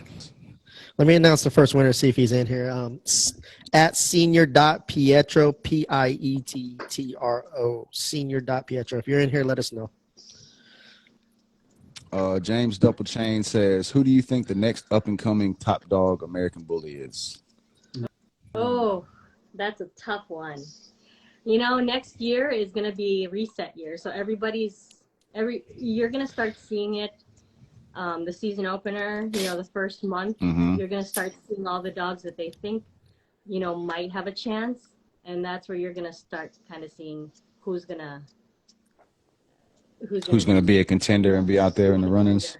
let me announce the first winner. See if he's in here. At senior.pietro, Pietro, senior.pietro. If you're in here, let us know. James Double Chain says, who do you think the next up-and-coming top dog American Bully is? Oh, that's a tough one. You know, next year is going to be reset year. So you're going to start seeing it. The season opener, you know, the first month, you're going to start seeing all the dogs that they think, you know, might have a chance. And that's where you're going to start kind of seeing who's going to be a contender and be out there in the run-ins.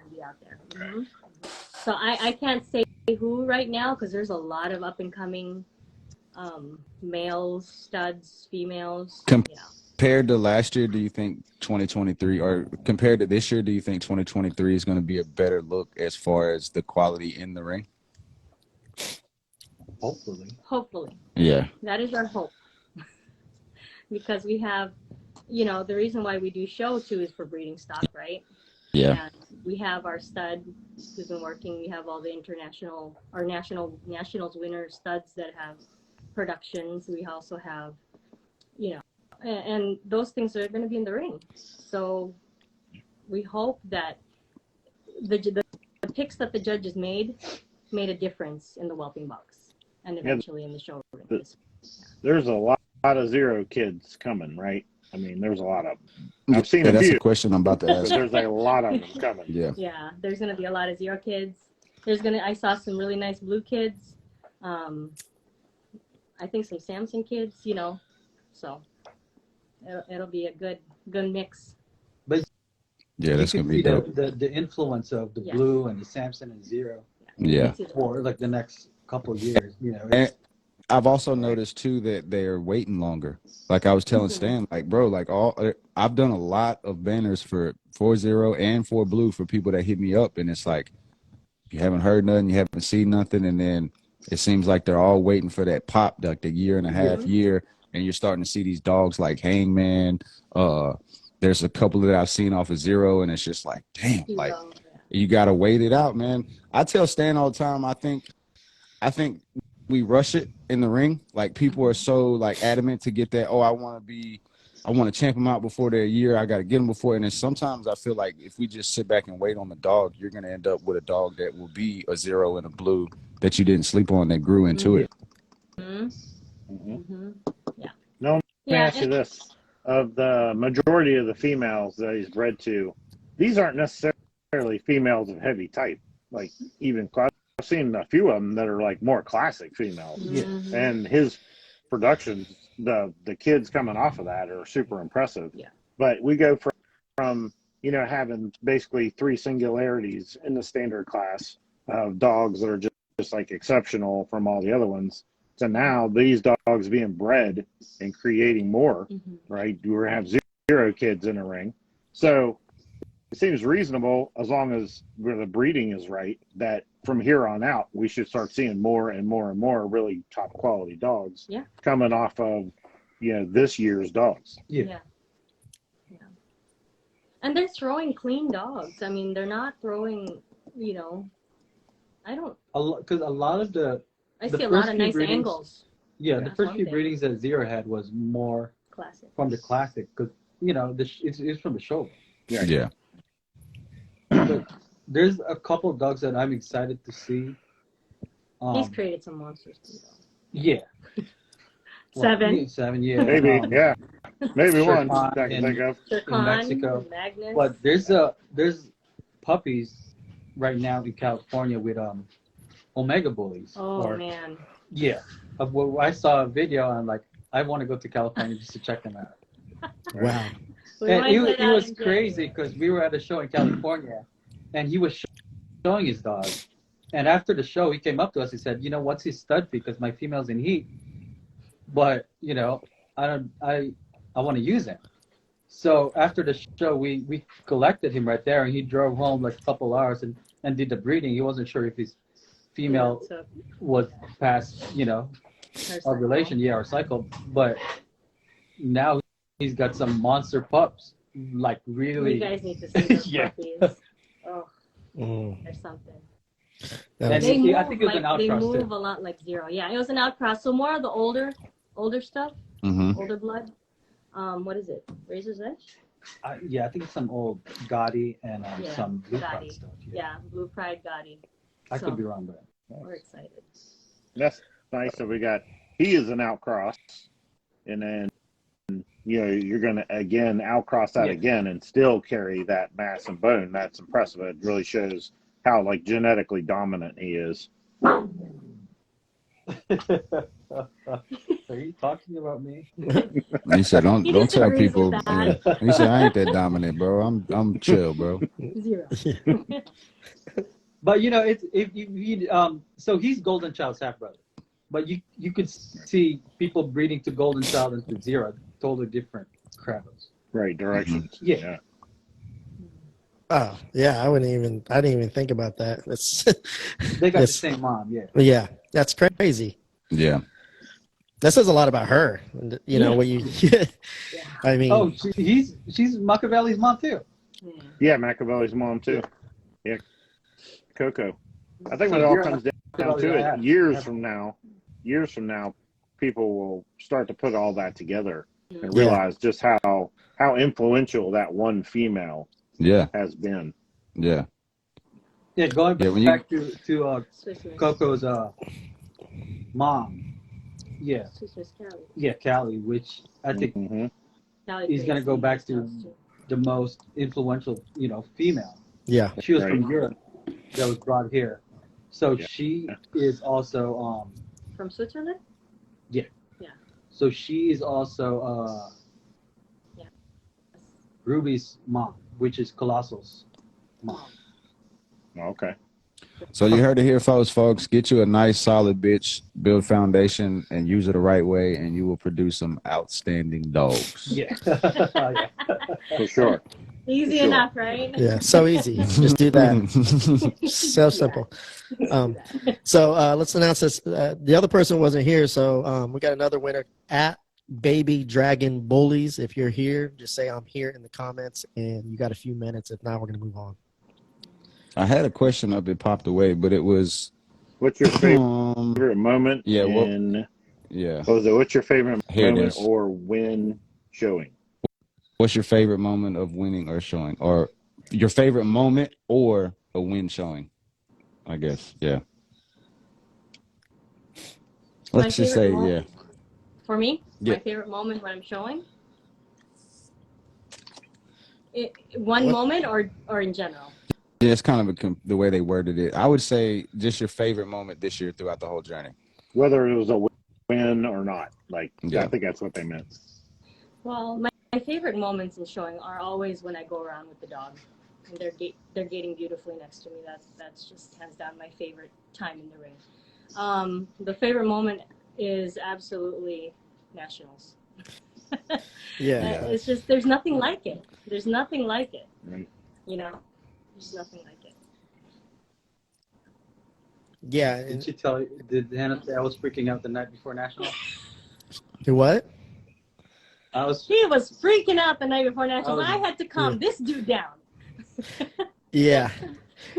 So I can't say who right now because there's a lot of up-and-coming males, studs, females. Compared to last year, do you think 2023, or compared to this year, do you think 2023 is going to be a better look as far as the quality in the ring? Hopefully. Hopefully. Yeah. That is our hope. because we have, the reason why we do show too is for breeding stock, right? Yeah. And we have our stud who's been working. We have all the nationals winner studs that have productions. We also have, and those things are going to be in the ring. So we hope that the picks that the judges made a difference in the whelping box and eventually in the show ring. There's a lot of zero kids coming, right? I mean, there's a lot of them. I've seen a That's few. a question I'm about to ask. But there's a lot of them coming. Yeah. Yeah, there's going to be a lot of zero kids. I saw some really nice blue kids. I think some Samson kids, so it'll be a good mix. But Yeah, that's going to be dope. The influence of the blue and the Samson and Zero. Yeah. For like the next couple of years, And I've also noticed too that they're waiting longer. Like I was telling Stan, like, bro, like I've done a lot of banners for 4-0 and 4 blue for people that hit me up, and it's like you haven't heard nothing, you haven't seen nothing, and then it seems like they're all waiting for that pop, like the year and a half year, and you're starting to see these dogs like Hangman. There's a couple that I've seen off of Zero, and it's just like, damn, like you gotta wait it out, man. I tell Stan all the time, I think we rush it in the ring. Like people are so like adamant to get that. Oh, I want to champ them out before they're a year. I got to get them before. And then sometimes I feel like if we just sit back and wait on the dog, you're going to end up with a dog that will be a zero and a blue that you didn't sleep on that grew into it. Yeah. No, let me ask you this. Of the majority of the females that he's bred to, these aren't necessarily females of heavy type. Like even I've seen a few of them that are like more classic females. And his productions, the kids coming off of that are super impressive. Yeah. But we go from having basically 3 singularities in the standard class of dogs that are just like exceptional from all the other ones to now these dogs being bred and creating more, right? We're going to have 0 kids in a ring. So it seems reasonable, as long as the breeding is right, that from here on out, we should start seeing more and more and more really top quality dogs coming off of, this year's dogs. Yeah. And they're throwing clean dogs. I mean, they're not throwing, I don't. Because a lot of I see a lot of nice angles. Yeah, the first few breedings that Zero had was more classic from the classic, because it's from the show. Yeah. But there's a couple of dogs that I'm excited to see. He's created some monsters too, though. Yeah. 7. 7, yeah. Maybe, maybe one Sherpan that I can think of. in Mexico. Magnus. But there's puppies right now in California with Omega Bullies. Oh man. Yeah. I saw a video and I'm like, I want to go to California just to check them out. Wow. And it was crazy because we were at a show in California and he was showing his dog. And after the show, he came up to us. He said, what's his stud? Because my female's in heat. But, I want to use him. So after the show, we collected him right there. And he drove home like a couple hours and did the breeding. He wasn't sure if his female was past, ovulation, or cycle. But now he's got some monster pups. Like really. You guys need to see those puppies. Oh, there's something. And they move, I think it was an outcross they move too. a lot like Zero. Yeah, it was an outcross. So more of the older stuff, older blood. What is it? Razor's Edge? I think it's some old Gotti and some Blue Pride stuff. Yeah, Blue Pride Gotti. I could be wrong, but we're excited. That's nice. So he is an outcross, and then you're going to again outcross that again and still carry that mass and bone. That's impressive. It really shows how like genetically dominant he is. Are you talking about me? He said, "Don't tell people." Yeah. He said, "I ain't that dominant, bro. I'm chill, bro." Zero. But it's if you so he's Golden Child's half brother, but you could see people breeding to Golden Child and to Zero, totally different crabs. Right, directions. Yeah. Oh yeah, I didn't even think about that. That's they got the same mom. Yeah. Yeah, that's crazy. Yeah. That says a lot about her. You know, what you. I mean. Oh, she's Machiavelli's mom too. Yeah, Machiavelli's mom too. Yeah, Coco. I think when it all comes down to it, years from now, people will start to put all that together and realize just how influential that one female has been. Yeah. Yeah, going back to Coco's mom. Yeah. Yeah, Callie, which I think he's going to go back to the most influential, female. Yeah. She was from Europe that was brought here. So she is also from Switzerland? Yeah. Yeah. So she is also Ruby's mom, which is Colossal's mom. Okay. So you heard it here, folks. Get you a nice, solid bitch, build foundation, and use it the right way, and you will produce some outstanding dogs. Yeah. For sure. Easy enough, right? Yeah, so easy. Just do that. So simple. So let's announce this. The other person wasn't here, so we got another winner at Baby Dragon Bullies. If you're here, just say I'm here in the comments, and you got a few minutes. If not, we're going to move on. I had a question up, it popped away, but it was... What's your favorite moment? Yeah, what's your favorite moment or win showing? What's your favorite moment of winning or showing? Or your favorite moment or a win showing, I guess. Yeah. Let's just say, moment, for me, my favorite moment when I'm showing? One moment or in general? Yeah, it's kind of the way they worded it. I would say just your favorite moment this year throughout the whole journey. Whether it was a win or not. I think that's what they meant. Well, my favorite moments in showing are always when I go around with the dog and they're gating beautifully next to me. That's just hands down my favorite time in the ring. The favorite moment is absolutely Nationals. It's just there's nothing like it. There's nothing like it. Right. There's nothing like it. Yeah. Did she tell you? Did Hannah say I was freaking out the night before National? Do what? He was freaking out the night before National. I had to calm this dude down. Yeah.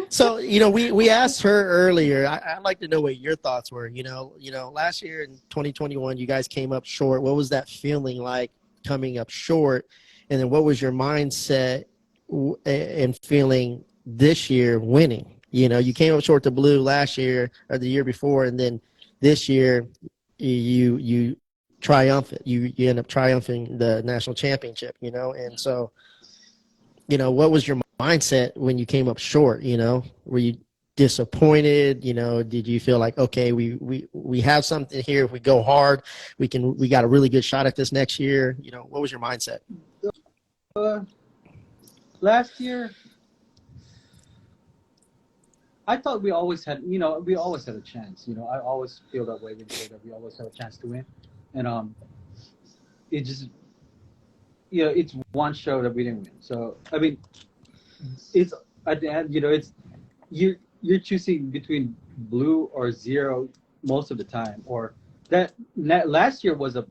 So, we asked her earlier. I'd like to know what your thoughts were. Last year in 2021, you guys came up short. What was that feeling like coming up short? And then what was your mindset and feeling this year winning? You came up short to blue last year or the year before, and then this year you triumph it. You end up triumphing the national championship, and so what was your mindset when you came up short? Were you disappointed? Did you feel like, okay, we have something here, if we go hard we got a really good shot at this next year? What was your mindset? Last year, I thought we always had a chance. I always feel that way when we say that we always have a chance to win. And it just, it's one show that we didn't win. So, I mean, it's at the end, it's you're choosing between blue or zero most of the time. Or that last year was a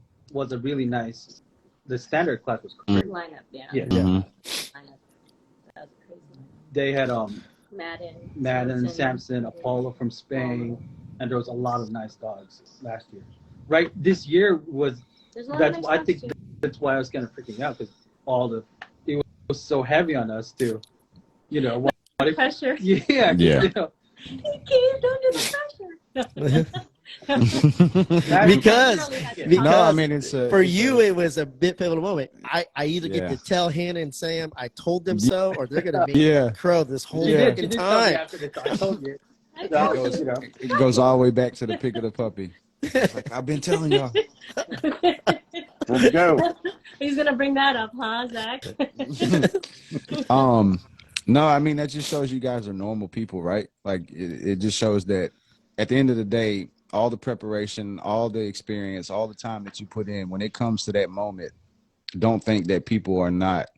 really nice. The standard class was great. Lineup, yeah. Mm-hmm. That was crazy. They had Madden, Samson, Apollo from Spain, and there was a lot of nice dogs last year. Right, this year was. I think that's why I was kind of freaking out, because it was so heavy on us too. Pressure. Yeah. Don't do the pressure. because no, I mean it was a bit pivotal moment. I either get to tell Hannah and Sam I told them so, or they're gonna be crow this whole fucking time. I told you. It goes all the way back to the pick of the puppy. Like, I've been telling y'all. Let's go. He's gonna bring that up, huh, Zach? No, I mean that just shows you guys are normal people, right? Like it just shows that at the end of the day, all the preparation, all the experience, all the time that you put in, when it comes to that moment, don't think that people are not,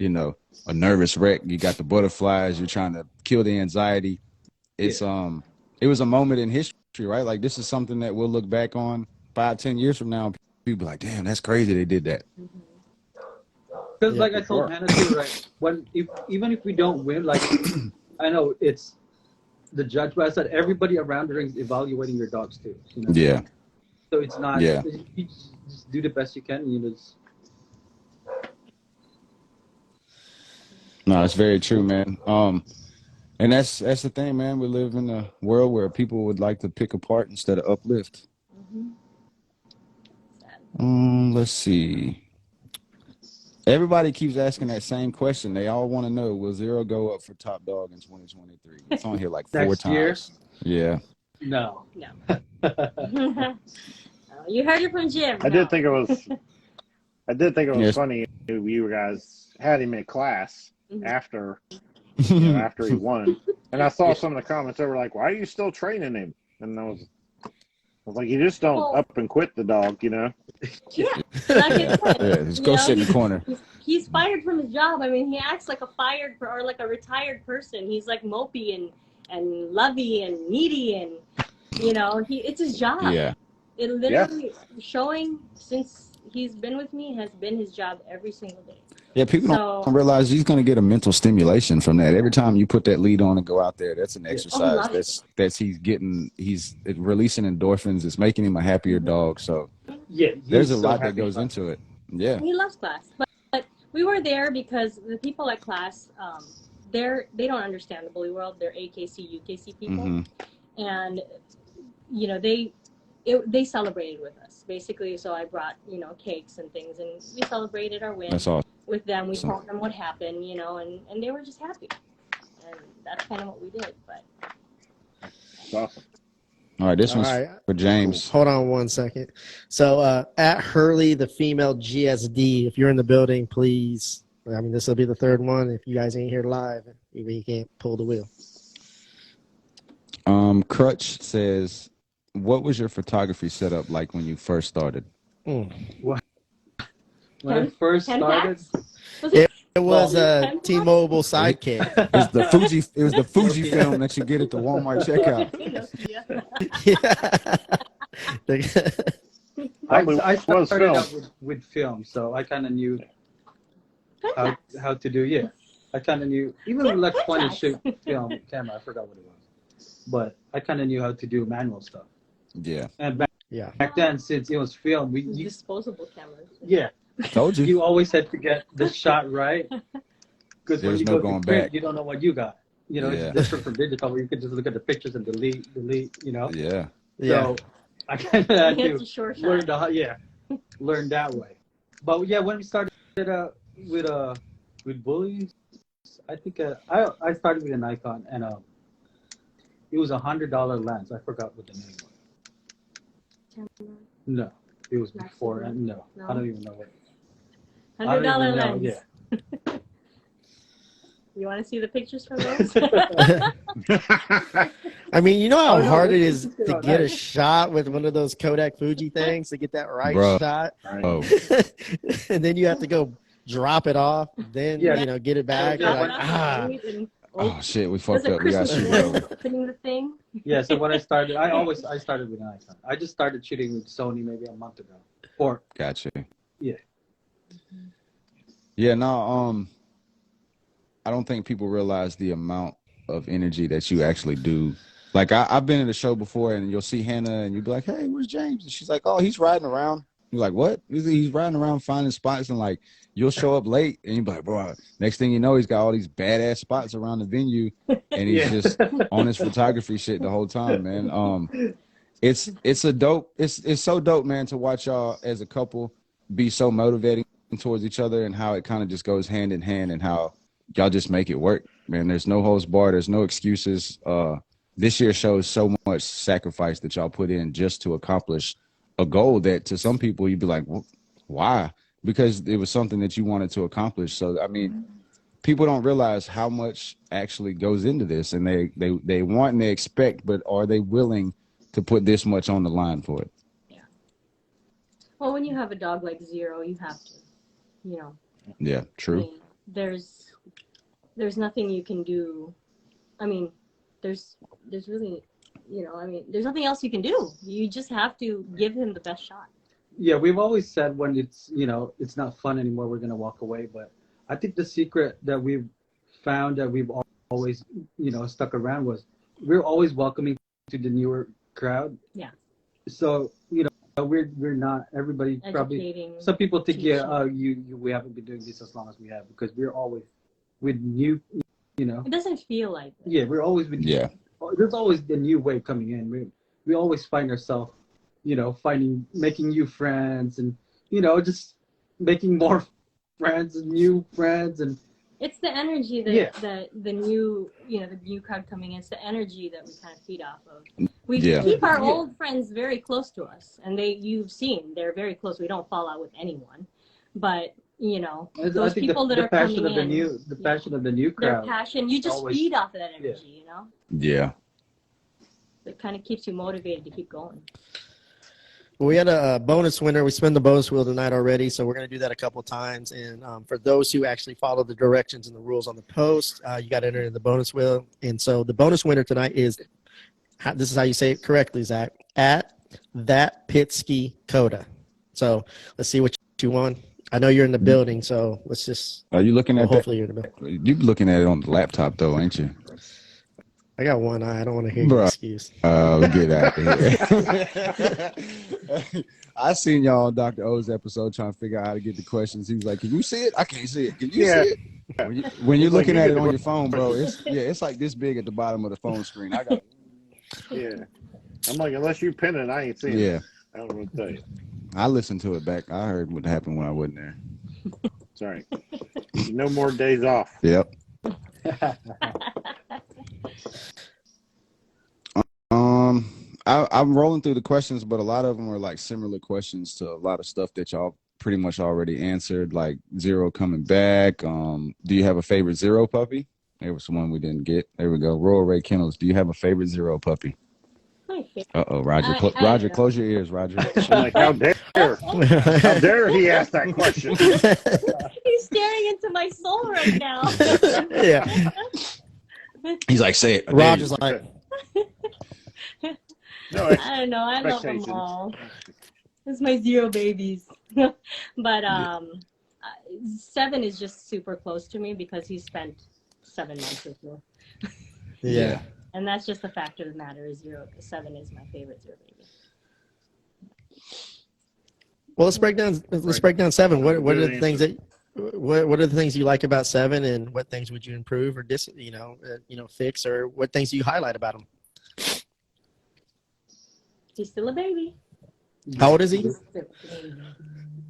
a nervous wreck. You got the butterflies, you're trying to kill the anxiety. It's it was a moment in history, right? Like this is something that we'll look back on 5-10 years from now, people be like, damn, that's crazy they did that. Because Yeah, like I told Hannah too, right? Even if we don't win, like I know it's the judge, but I said everybody around the ring is evaluating your dogs too. You know? Yeah. So it's not. Yeah. You just do the best you can. And you just. No, it's very true, man. And that's the thing, man. We live in a world where people would like to pick apart instead of uplift. Let's see. Everybody keeps asking that same question. They all want to know, will Zero go up for top dog in 2023? It's on here like 4 Next year? times. Yeah. No. You heard it from Jim. I did think it was Yes. funny you guys had him in class after after he won, and I saw some of the comments that were like, "Why are you still training him?" And I was like, "You just don't up and quit the dog, you know?" Yeah, like I said, Yeah, just go sit in the corner. He's fired from his job. I mean, he acts like a retired person. He's like mopey and lovey and needy, and it's his job. Yeah. It literally showing since he's been with me has been his job every single day. Yeah, people don't realize he's going to get a mental stimulation from that. Every time you put that lead on and go out there, that's an exercise. That's he's releasing endorphins. It's making him a happier dog. So there's a lot that goes into it. Yeah, he loves class, but we were there because the people at class, they don't understand the bully world. They're AKC, UKC people, and they celebrated with us basically. So I brought cakes and things, and we celebrated our win. That's awesome. With them. We told them what happened, and they were just happy, and that's kind of what we did. But awesome. All right, this one's for James. Hold on one second. So at Hurley, the female GSD, if you're in the building, please. I mean, this will be the third one. If you guys ain't here live, you can't pull the wheel. Crutch says, what was your photography setup like when you first started? What? When I first started, it was a T-Mobile Sidekick. It was the Fuji film that you get at the Walmart checkout. I started out with film, so I kind of knew how to do. Yeah, I kind of knew even with like 20 shoot film camera. I forgot what it was, but I kind of knew how to do manual stuff. Yeah. And back then, since it was film, we disposable cameras. Yeah. Told you. You always had to get the shot right. Because when you go to print, back. you don't know what you got. It's different from digital where you can just look at the pictures and delete, Yeah. So I kind of had to learn that way. But yeah, when we started with bullies, I think I started with a Nikon, and it was $100 lens. I forgot what the name was. No, it was before, and no, I don't even know what. $100 lens. Yeah. You want to see the pictures from those? I mean, you know how hard it is to get a shot with one of those Kodak Fuji things to get that shot? Oh. And then you have to go drop it off, then get it back. You're like, oh shit, we fucked up. We got to shoot it over. Putting the thing. Yeah, so when I started, I started with an Nikon. I just started shooting with Sony maybe a month ago. Gotcha. Yeah. Yeah, no, I don't think people realize the amount of energy that you actually do. Like I've been in the show before, and you'll see Hannah, and you'll be like, "Hey, where's James?" And she's like, "Oh, he's riding around." You're like, "What?" He's riding around finding spots, and like you'll show up late, and you'll be like, "Bro," next thing you know, he's got all these badass spots around the venue, and he's just on his photography shit the whole time, man. It's so dope, man, to watch y'all as a couple be so motivating towards each other, and how it kind of just goes hand in hand, and how y'all just make it work, man. There's no holds barred. There's no excuses. This year shows so much sacrifice that y'all put in just to accomplish a goal that to some people you'd be like, well, why? Because it was something that you wanted to accomplish. So, I mean, people don't realize how much actually goes into this, and they want and they expect, but are they willing to put this much on the line for it? Yeah. Well, when you have a dog like Zero, you have to, Yeah, true. I mean, there's nothing you can do. I mean, there's really I mean, there's nothing else you can do. You just have to give him the best shot. Yeah, we've always said when it's it's not fun anymore, we're gonna walk away. But I think the secret that we've found that we've always stuck around was we're always welcoming to the newer crowd. Yeah. So we're not everybody probably. Educating, Some people think teaching. we haven't been doing this as long as we have because we're always with new. It doesn't feel like it. Yeah, we're always with. Yeah. There's always the new wave coming in. We always find ourselves, making new friends and, just making more friends and new friends. And it's the energy that the new, the new crowd coming in. It's the energy that we kind of feed off of. We keep our old friends very close to us, and you've seen they're very close. We don't fall out with anyone, but those people that are coming in, the passion of the new crowd. Their passion, you just feed off of that energy, Yeah. It kind of keeps you motivated to keep going. We had a bonus winner. We spun the bonus wheel tonight already, so we're going to do that a couple of times. And for those who actually follow the directions and the rules on the post, you got to enter in the bonus wheel. And so the bonus winner tonight is, this is how you say it correctly, Zach, at that Pitsky Coda. So let's see what you won. I know you're in the building, so let's just. Are you looking at hopefully you're in the building. You're looking at it on the laptop, though, ain't you? I got one eye. I don't want to hear your excuse. Oh, get out of here. I seen y'all on Dr. O's episode trying to figure out how to get the questions. He was like, can you see it? I can't see it. Can you see it? When you're looking at it on your phone, bro, it's like this big at the bottom of the phone screen. I got. Yeah. I'm like, unless you pin it, I ain't seeing it. I don't know what to tell you. I listened to it back. I heard what happened when I wasn't there. Sorry. No more days off. Yep. I'm rolling through the questions, but a lot of them are like similar questions to a lot of stuff that y'all pretty much already answered, like Zero coming back. Do you have a favorite Zero puppy? There was one we didn't get. There we go. Royal Ray Kennels. Do you have a favorite Zero puppy? Uh-oh, Roger. Roger, close your ears, Roger. I'm like, how dare? How dare he ask that question? He's staring into my soul right now. Yeah. He's like, say it. Roger's like. No, I don't know. I love them all. It's my Zero babies. But 7 is just super close to me because he spent 7 months with me. Yeah. And that's just the fact of the matter. 7 is my favorite Zero baby. Well, let's break down 7. What are the things that what are the things you like about 7, and what things would you improve or fix, or what things do you highlight about him? He's still a baby. How old is he?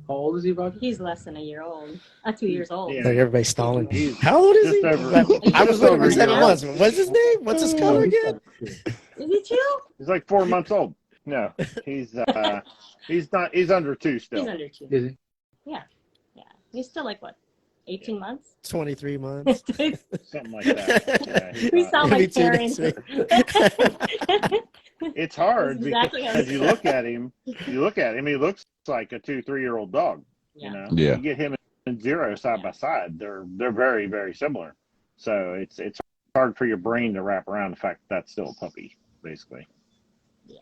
How old is he, Roger? He's less than a year old. 2 years old. Yeah. Like everybody's stalling. He's How old is he? I was over looking for 7 a year months. What's his name? What's his color again? Is he 2? He's like 4 months old. No, he's not. He's under 2 still. He's under 2. Is he? Yeah. He's still like what? 18 months? 23 months. Something like that. Yeah, We sound like parents. It's hard Exactly because you look at him, he looks like a 2-3-year-old dog. Yeah. Yeah. You get him and Zero side by side, they're very, very similar. So it's hard for your brain to wrap around the fact that that's still a puppy, basically. Yeah.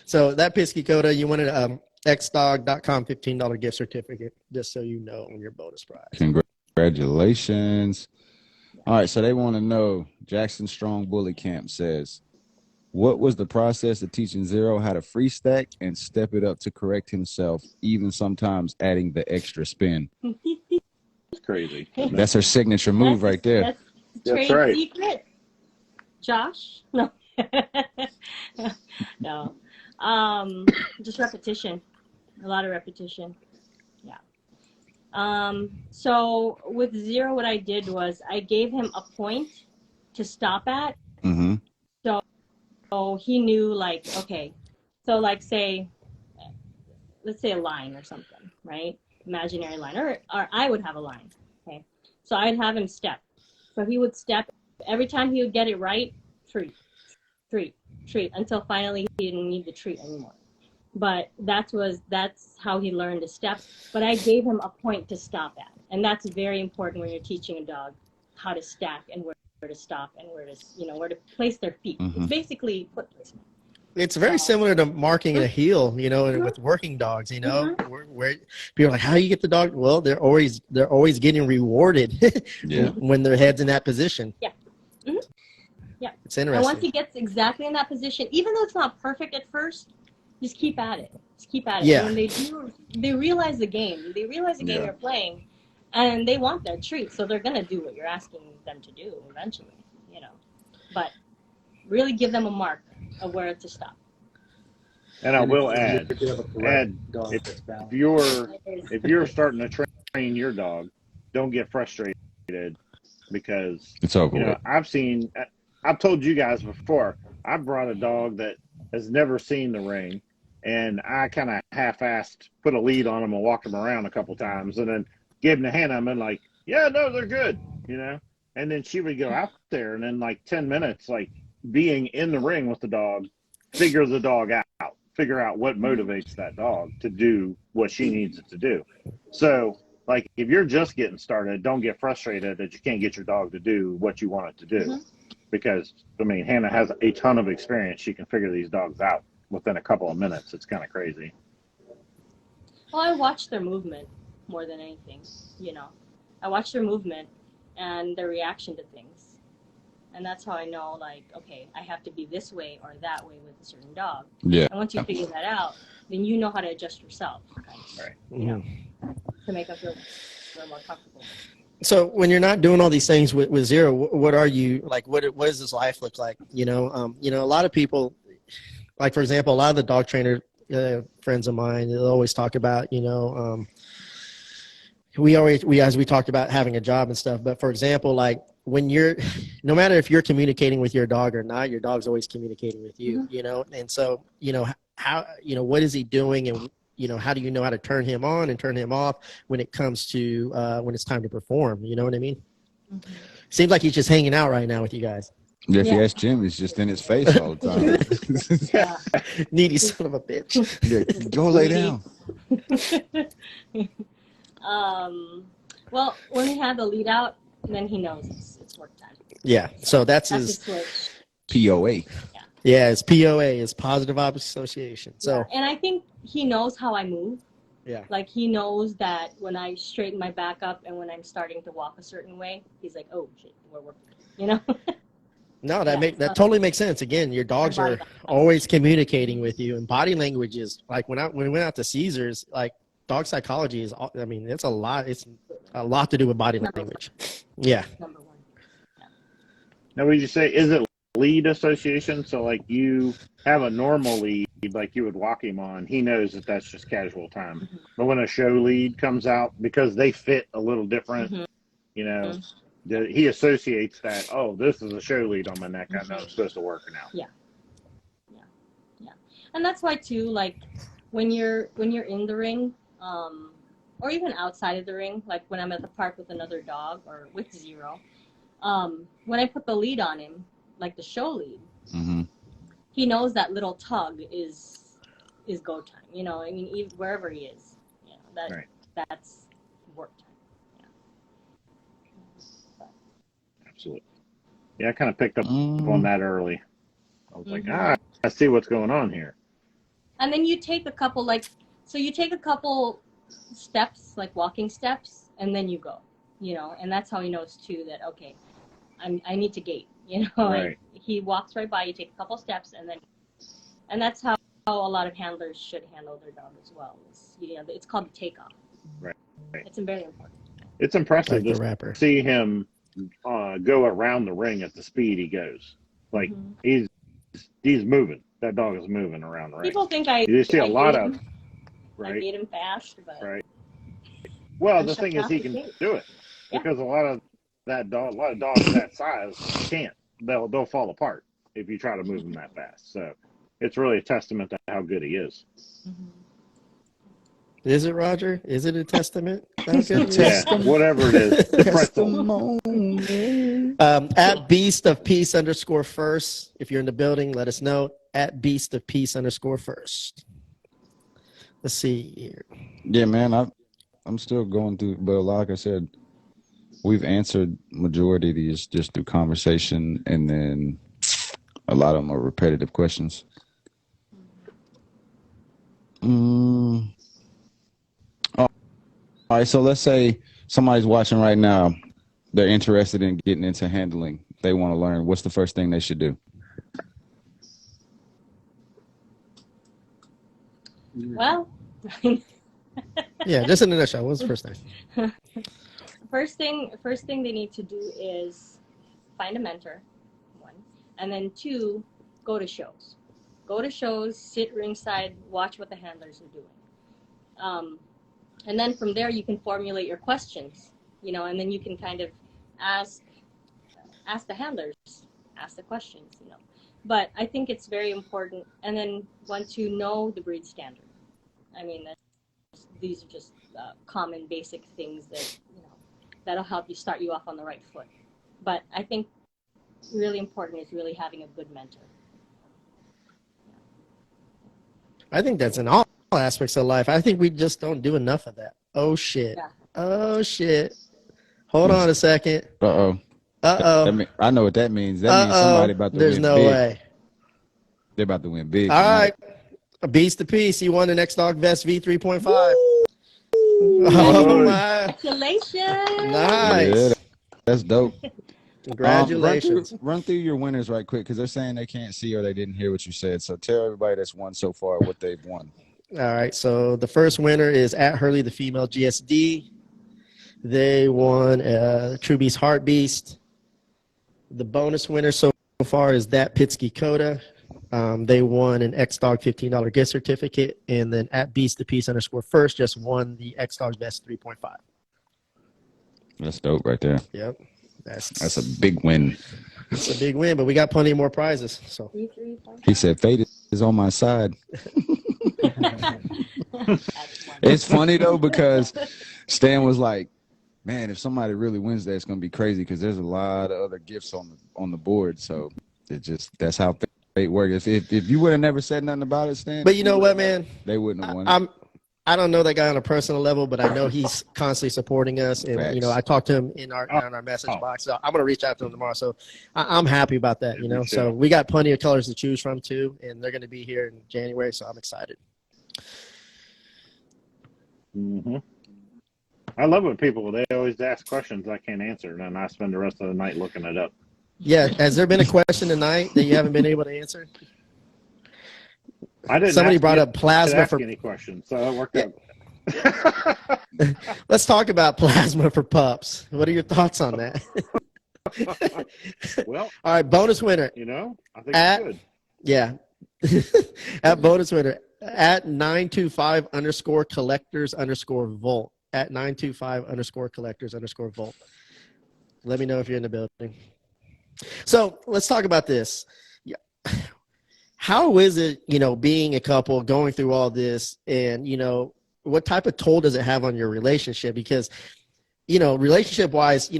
So that Pisky Coda, you wanted xdog.com $15 gift certificate, just so you know, on your bonus prize. Congratulations. All right, so they want to know, Jackson Strong Bully Camp says, what was the process of teaching Zero how to free stack and step it up to correct himself, even sometimes adding the extra spin? It's crazy. That's her signature move right there. That's right. Secret. Josh? No. No. Just repetition. A lot of repetition. Yeah. So with Zero, what I did was I gave him a point to stop at. Mm-hmm. So he knew, like, okay, so like let's say a line or something, right? Imaginary line, or I would have a line, okay? So I'd have him step. So he would step. Every time he would get it right, treat, until finally he didn't need the treat anymore. But that's how he learned to step. But I gave him a point to stop at. And that's very important when you're teaching a dog how to stack and where to stop and where to place their feet. It's basically foot placement. It's very similar to marking a heel, with working dogs, where people are like, how do you get the dog? Well, they're always getting rewarded when their head's in that position. Yeah. Mm-hmm. Yeah. It's interesting. And once he gets exactly in that position, even though it's not perfect at first, just keep at it. Yeah. And when they realize the game. They realize the game they're playing, and they want their treat, so they're gonna do what you're asking them to do eventually, But really give them a mark of where to stop. And I will add, if you're starting to train your dog, don't get frustrated because it's over. I've told you guys before, I brought a dog that has never seen the ring, and I kind of half-assed put a lead on him and walked him around a couple times, and then gave him to Hannah and like, yeah, no, they're good, And then she would go out there, and in like 10 minutes, like being in the ring with the dog, figure the dog out. Figure out what motivates that dog to do what she needs it to do. So, like, if you're just getting started, don't get frustrated that you can't get your dog to do what you want it to do. Because, Hannah has a ton of experience. She can figure these dogs out within a couple of minutes. It's kind of crazy. Well, I watch their movement more than anything, I watch their movement and their reaction to things. And that's how I know, like, okay, I have to be this way or that way with a certain dog. Yeah. And once you figure that out, then you know how to adjust yourself, right? To make them feel a little more comfortable. So when you're not doing all these things with Zero, what are you like? What does this life look like? A lot of people, like for example, a lot of the dog trainer friends of mine, they'll always talk about, we talked about having a job and stuff. But for example, like when no matter if you're communicating with your dog or not, your dog's always communicating with you, And so, how, what is he doing, and how do you know how to turn him on and turn him off when it comes to when it's time to perform? You know what I mean? Seems like he's just hanging out right now with you guys. Yeah, if you ask Jim, he's just in his face all the time. Needy son of a bitch. Yeah, go lay down. Well, when we have the lead out, then he knows it's work time. Yeah, so that's his switch. POA. Yeah, it's POA, it's positive opposite association. So, and I think he knows how I move. Yeah. Like he knows that when I straighten my back up and when I'm starting to walk a certain way, he's like, "Oh shit, we're working." No, that totally makes sense. Again, your dogs are always communicating with you, and body language is like when we went out to Caesars, like dog psychology is. It's a lot. It's a lot to do with body language. Yeah. Number one. Now, would you say, is it lead association? So, like, you have a normal lead, like you would walk him on, he knows that that's just casual time. But when a show lead comes out, because they fit a little different, he associates that, oh, this is a show lead on my neck. I know I'm supposed to work now. Yeah. And that's why, too, like, when you're in the ring, or even outside of the ring, like when I'm at the park with another dog or with Zero, when I put the lead on him, like the show lead, he knows that little tug is go time. Even wherever he is, that's work time. Absolutely. Yeah, I kind of picked up on that early. I was like, I see what's going on here. And then you take a couple, steps, like walking steps, and then you go, and that's how he knows too that, okay, I need to gate, Right. Like he walks right by, you take a couple steps, and that's how a lot of handlers should handle their dog as well. It's called the takeoff. Right. It's very important. It's impressive like to see him go around the ring at the speed he goes. Like he's moving. That dog is moving around the ring. People think you see a lot of I beat him fast, but well, the thing is he can do it because a lot of dogs that size can't. They'll fall apart if you try to move them that fast. So it's really a testament to how good he is. Is it, Roger? Is it a testament? Yeah, whatever it is. At Beast of Peace _first. If you're in the building, let us know. At Beast of Peace _first. Let's see here. Yeah, man, I'm still going through, but like I said, we've answered majority of these just through conversation, and then a lot of them are repetitive questions. All right, so let's say somebody's watching right now. They're interested in getting into handling. They want to learn. What's the first thing they should do? Well, Yeah, just in a nutshell. What's the first thing? first thing they need to do is find a mentor, one, and then two, go to shows. Go to shows, sit ringside, watch what the handlers are doing. And then from there, you can formulate your questions, and then you can kind of ask the handlers, ask the questions, But I think it's very important. And then once you know the breed standard, I mean, these are just common basic things that, that'll help you start you off on the right foot. But I think really important is really having a good mentor. I think that's in all aspects of life. I think we just don't do enough of that. Oh, shit. Yeah. Oh, shit. Hold on a second. Uh-oh. I know what that means. That means somebody about to There's win no big. way. They're about to win big. All tonight. right. A beast to piece. He won the X-Dog Vest V3.5. Oh, my. Congratulations. Nice. Yeah, that's dope. Congratulations. Run through your winners right quick because they're saying they can't see or they didn't hear what you said. So tell everybody that's won so far what they've won. All right. So the first winner is at Hurley, the female GSD. They won True Beast Heart Beast. The bonus winner so far is that Pitsky Coda. They won an X-Dog $15 gift certificate. And then at Beast the Piece _first just won the X-Dog Vest 3.5. That's dope right there. Yep. That's a big win. It's a big win, but we got plenty more prizes. So He said, fate is on my side. It's funny, though, because Stan was like, man, if somebody really wins that, it's going to be crazy because there's a lot of other gifts on the board. So that's how fate works. If you would have never said nothing about it, Stan. But you know what, man? They wouldn't have won. I don't know that guy on a personal level, but I know he's constantly supporting us. And, Facts. I talked to him in our message box. So I'm going to reach out to him tomorrow. So I'm happy about that, So we got plenty of colors to choose from, too. And they're going to be here in January. So I'm excited. Mm-hmm. I love when they always ask questions I can't answer, and then I spend the rest of the night looking it up. Yeah. Has there been a question tonight that you haven't been able to answer? I didn't. Somebody brought up plasma for any questions, so it worked out. Let's talk about plasma for pups. What are your thoughts on that? Well, all right, bonus winner. I think it's good. Yeah. At bonus winner at 925_collectors_volt. At 925_collectors_volt. Let me know if you're in the building. So let's talk about this. How is it, being a couple, going through all this, and, what type of toll does it have on your relationship? Because, relationship wise,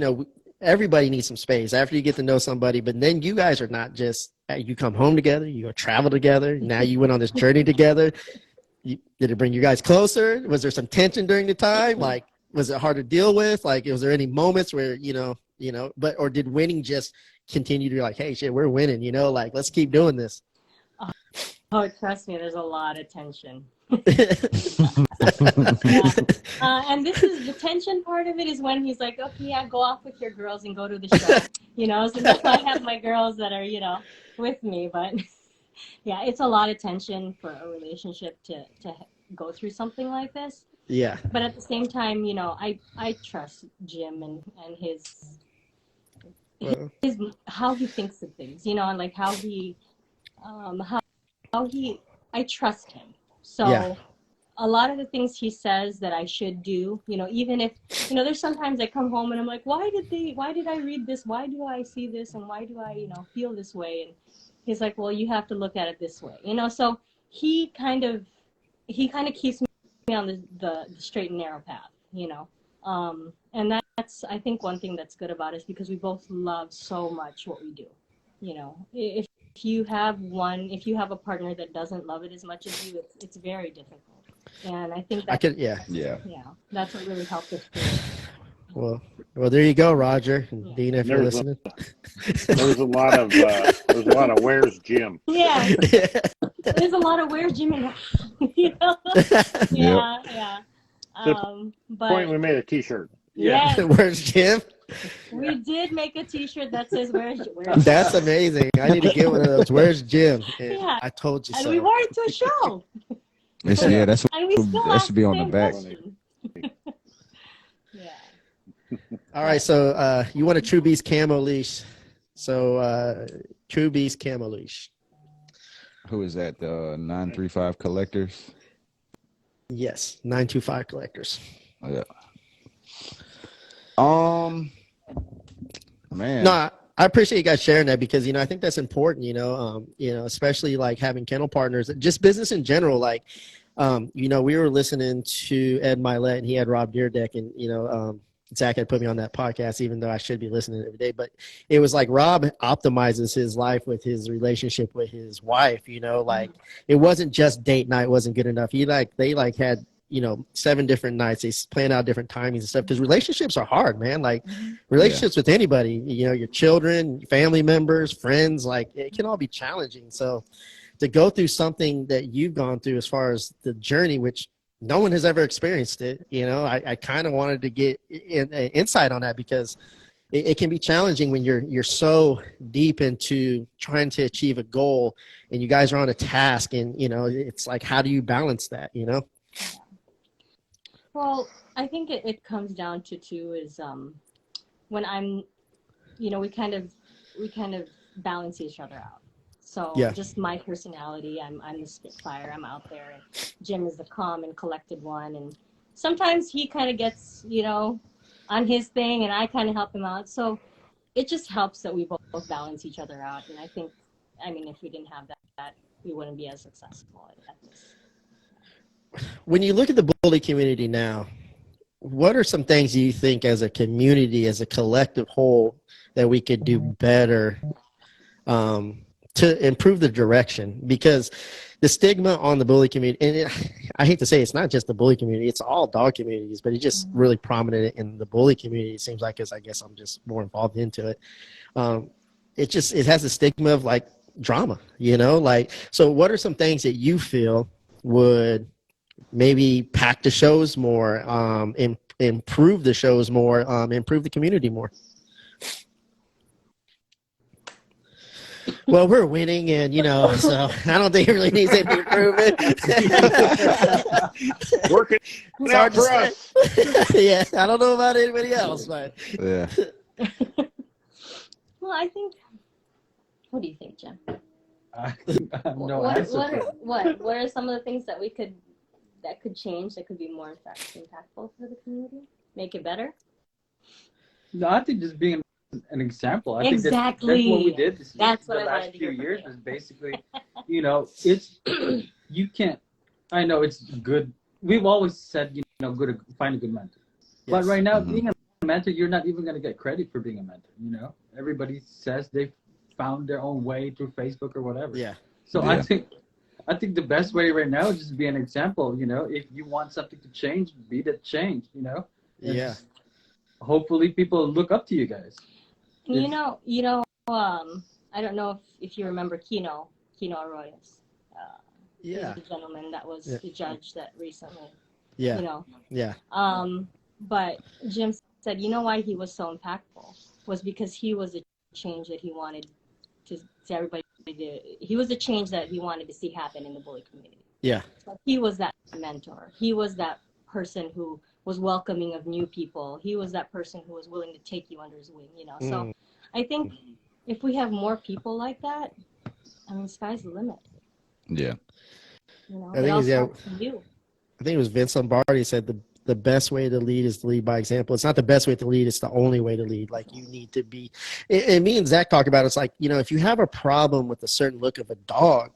everybody needs some space after you get to know somebody, but then you guys are not just, you come home together, you go travel together. Now you went on this journey together. Did it bring you guys closer? Was there some tension during the time? Like, was it hard to deal with? Like, was there any moments where, or did winning just continue to be like, hey, shit, we're winning, like, let's keep doing this? Oh, trust me, there's a lot of tension. And this is the tension part of it is when he's like, okay, yeah, go off with your girls and go to the show. So that's why I have my girls that are, with me. But yeah, it's a lot of tension for a relationship to go through something like this. Yeah. But at the same time, I trust Jim and his how he thinks of things, and like how he I trust him. So yeah. A lot of the things he says that I should do, even if, there's sometimes I come home and I'm like, why did I read this? Why do I see this? And why do I, feel this way? And he's like, well, you have to look at it this way, so he kind of keeps me on the straight and narrow path, and that's, I think one thing that's good about it is because we both love so much what we do. If you have a partner that doesn't love it as much as you, it's very difficult. And I think that's, yeah, that's what really helped us. Well, there you go, Roger and Dina, if you're listening. There was a lot of where's Jim? Yeah. There's a lot of where's Jim in you know? Yeah. But Point, we made a T-shirt. yes, Where's Jim? we did make a T-shirt that says where's That's amazing. I need to get one of those. Where's Jim? And Yeah. I told you and so. we wore it to a show. That's And we still that should be on the ask back. the same question. Yeah. All right, so you want a True Beast camo leash. So True Beast camo leash. Who is that? The 935 Collectors. Yes, 925 collectors. Oh, yeah. Man. No, I appreciate you guys sharing that because I think that's important. Especially like having kennel partners, just business in general. Like, we were listening to Ed Milet and he had Rob Deerdeck, and Zach had put me on that podcast, even though I should be listening every day. But it was like Rob optimizes his life with his relationship with his wife. Like it wasn't just date night wasn't good enough. They had 7 different nights. They plan out different timings and stuff because relationships are hard, man. Like relationships with anybody, your children, family members, friends, like it can all be challenging. So to go through something that you've gone through as far as the journey, which no one has ever experienced it, I kind of wanted to get insight on that because it can be challenging when you're so deep into trying to achieve a goal and you guys are on a task and, it's like, how do you balance that, Well, I think it comes down to two is when I'm, we kind of balance each other out. So just my personality, I'm the Spitfire, I'm out there, and Jim is the calm and collected one. And sometimes he kind of gets, on his thing, and I kind of help him out. So it just helps that we both balance each other out. And I think, if we didn't have that we wouldn't be as successful at this. When you look at the bully community now, what are some things you think as a community, as a collective whole, that we could do better to improve the direction? Because the stigma on the bully community, and I hate to say it's not just the bully community, it's all dog communities, but it's just really prominent in the bully community. It seems like, because I guess I'm just more involved into it. It has a stigma of like drama, like, so what are some things that you feel would maybe pack the shows more, improve the shows more, improve the community more? Well, we're winning, and so I don't think it really needs any improvement. Working out for us. Yeah, I don't know about anybody else, but Yeah. Well, I think. What do you think, Jim? No answer. What are some of the things that could change, that could be more impactful for the community, make it better? No, I think just being an example. I think that's what we did the last few years was basically, it's you can't. I know it's good. We've always said, find a good mentor. Yes. But right now, being a mentor, you're not even going to get credit for being a mentor. Everybody says they found their own way through Facebook or whatever. Yeah. So I think the best way right now is just be an example. If you want something to change, be that change. Yeah. Hopefully people look up to you guys. I don't know if you remember Kino Arroyos. Yeah. The gentleman that was the judge that recently. Yeah. Yeah. But Jim said, why he was so impactful was because he was a change that he wanted to see everybody do. He was the change that he wanted to see happen in the bully community. Yeah. So he was that mentor. He was that person who was welcoming of new people. He was that person who was willing to take you under his wing, So I think if we have more people like that, sky's the limit. Yeah. I think it was Vince Lombardi said the best way to lead is to lead by example. It's not the best way to lead, it's the only way to lead. Like, you need to be, and me and Zach talk about it, it's like, if you have a problem with a certain look of a dog,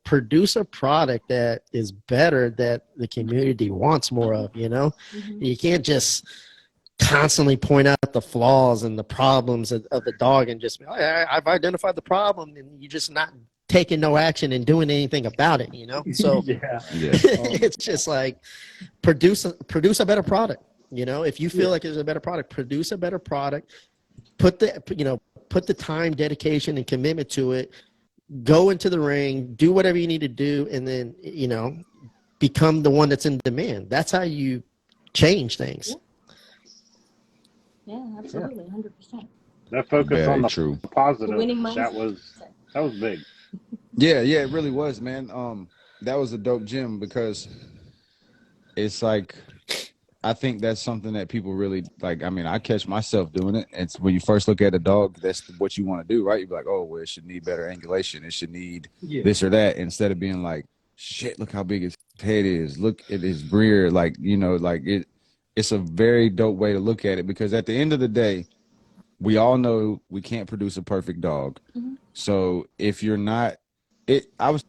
produce a product that is better, that the community wants more of. You can't just constantly point out the flaws and the problems of the dog and just be, I've identified the problem, and you're just not taking no action and doing anything about it, So yeah. It's just like produce a better product, You know, if you feel like there's a better product, produce a better product. Put the time, dedication, and commitment to it. Go into the ring, do whatever you need to do, and then, you know, become the one that's in demand. That's how you change things. Yeah, absolutely, 100%. That focus Very on the true. positive, Winning that mindset. was big. Yeah, it really was, man. That was a dope gym because it's like, I think that's something that people really like. I mean, I catch myself doing it. It's when you first look at a dog, that's what you want to do, right? You're like, oh, well, it should need better angulation. It should need this or that, instead of being like, shit, look how big his head is. Look at his rear. Like, you know, like it's a very dope way to look at it, because at the end of the day, we all know we can't produce a perfect dog. Mm-hmm. So if you're not, I was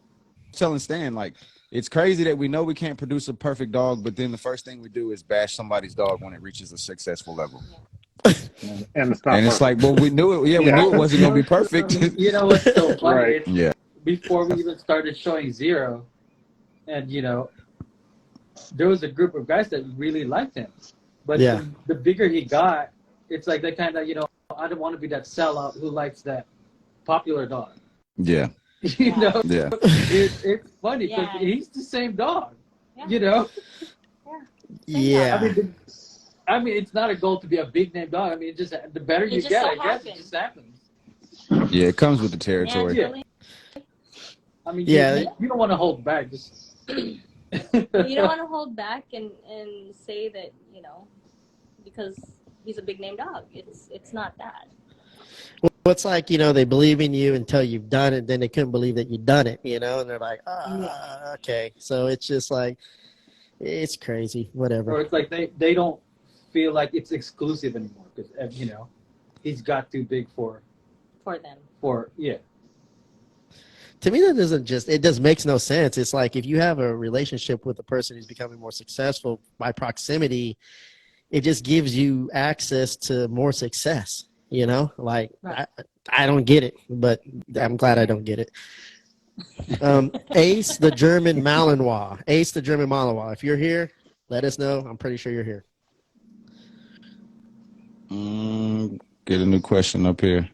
telling Stan, like, it's crazy that we know we can't produce a perfect dog, but then the first thing we do is bash somebody's dog when it reaches a successful level. And it's not And it's like, perfect. well, we knew it. Yeah, we knew it wasn't going to be perfect. You know what's so funny? Right. It's, Yeah. before we even started showing Zero, and, you know, there was a group of guys that really liked him. But the bigger he got, it's like that kind of, you know, I don't want to be that sellout who likes that popular dog. Yeah. You know? Yeah. It's funny because he's the same dog, you know? Yeah. I mean, it's not a goal to be a big name dog. I mean, it's just the better you get, I guess it just happens. Yeah, it comes with the territory. Yeah. I mean, you don't want to hold back. Just You don't want to hold back and say that, you know, because he's a big name dog. It's not that. Well, it's like, you know, they believe in you until you've done it, then they couldn't believe that you've done it, you know, and they're like, okay. So it's just like, it's crazy, whatever. Or it's like they don't feel like it's exclusive anymore because, you know, he's got too big for them. To me, it just makes no sense. It's like if you have a relationship with a person who's becoming more successful by proximity, it just gives you access to more success. You know, like I don't get it, but I'm glad I don't get it. Ace the German Malinois. Ace the German Malinois. If you're here, let us know. I'm pretty sure you're here. Get a new question up here.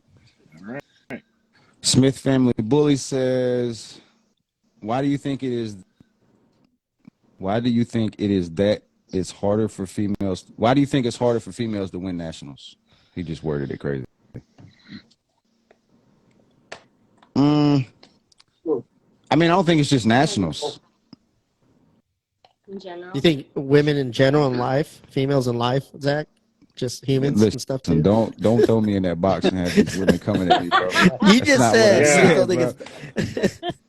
All right. Smith Family Bully says, why do you think it is that it's harder for females? Why do you think it's harder for females to win nationals? He just worded it crazy. I mean, I don't think it's just nationals. In general. You think women in general in life, females in life, Zach? Just humans and stuff too? Don't throw me in that box and have these women coming at me, bro. You just said.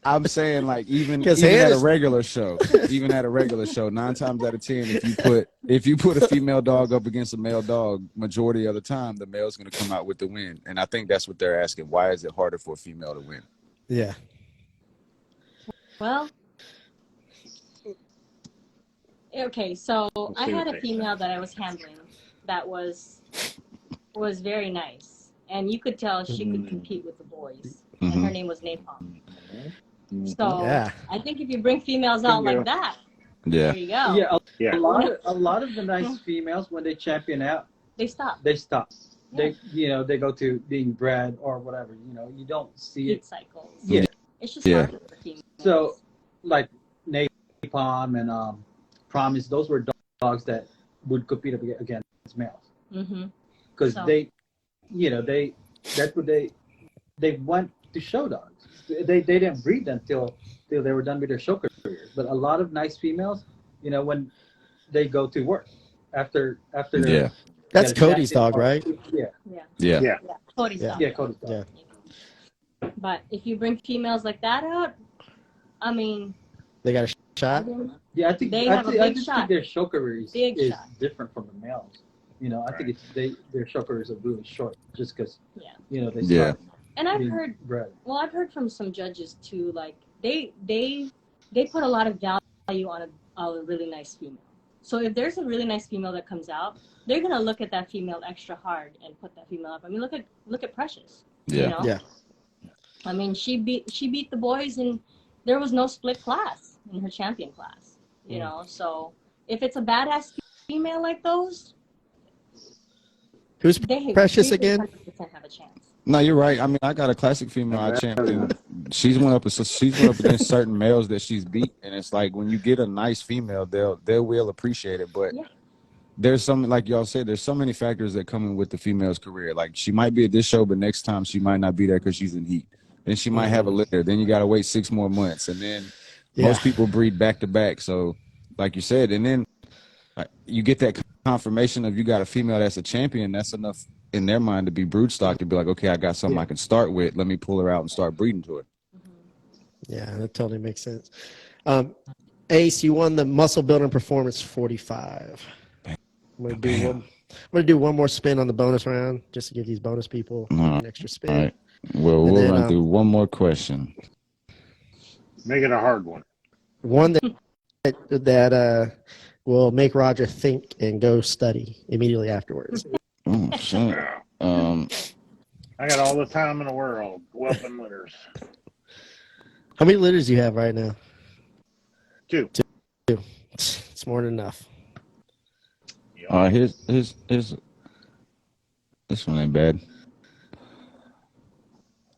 I'm saying, like, even at a regular show, 9 times out of 10, if you put a female dog up against a male dog, majority of the time the male's going to come out with the win. And I think that's what they're asking. Why is it harder for a female to win? Yeah. Well, okay, so I had a female that I was handling that was very nice, and you could tell she could compete with the boys. And her name was Napalm. So I think if you bring females out like that, there you go. A lot of the nice females, when they champion out, they stop. They they go to being bred or whatever. You know, you don't see Heat it. cycles. Yeah, it's just harder for females. So, like Napalm and Promise, those were dogs that would compete against males. Because they went to show dogs. They didn't breed them till they were done with their show careers. But a lot of nice females, you know, when they go to work after their that's Cody's dog, right? Yeah. Cody's dog. Yeah, Cody's dog. Yeah. But if you bring females like that out, I mean, they got a shot. Yeah, I think have a big shot. Think their show career is shot. different from the males. You know, I think their show careers are really short, just because you know they start. And I've heard from some judges too, like they put a lot of value on a really nice female. So if there's a really nice female that comes out, they're gonna look at that female extra hard and put that female up. I mean, look at Precious. Yeah. You know? Yeah. I mean, she beat the boys, and there was no split class in her champion class. You know, so if it's a badass female like those, Who's they Precious they again? 100% have a chance. No, you're right. I mean, I got a classic female I champion. She's went up against certain males that she's beat, and it's like when you get a nice female, they will appreciate it. But Yeah. there's some, like y'all said, there's so many factors that come in with the female's career. Like she might be at this show, but next time she might not be there because she's in heat. Then she might have a litter. Then you got to wait 6 more months, and then most people breed back to back. So, like you said, and then you get that confirmation of you got a female that's a champion. That's enough in their mind to be brood stock to be like, okay, I got something I can start with. Let me pull her out and start breeding to it. Yeah, that totally makes sense. Ace, you won the Muscle Building Performance 45. I'm gonna do one more spin on the bonus round just to give these bonus people an extra spin. All right. Well, we'll run through one more question. Make it a hard one. One that will make Roger think and go study immediately afterwards. Oh, shit. I got all the time in the world. Whelping litters. How many litters do you have right now? 2. It's more than enough. Here's this one ain't bad.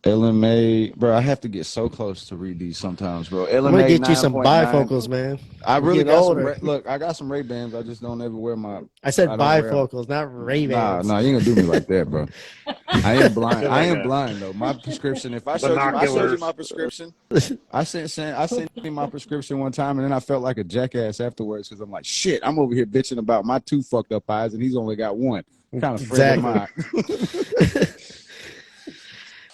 LMA, bro, I have to get so close to read these sometimes, bro. LMA, I'm gonna get you some 9.9. bifocals, man. I really getting got older. some. Look, I got some Ray-Bans. I just don't ever wear my. I said don't wear 'em. bifocals, not Ray-Bans. Nah, you ain't gonna do me like that, bro. I ain't blind. I am blind though. My prescription. If I showed you my prescription, I sent you my prescription one time, and then I felt like a jackass afterwards because I'm like, shit, I'm over here bitching about my 2 fucked up eyes, and he's only got 1. What kind of friend am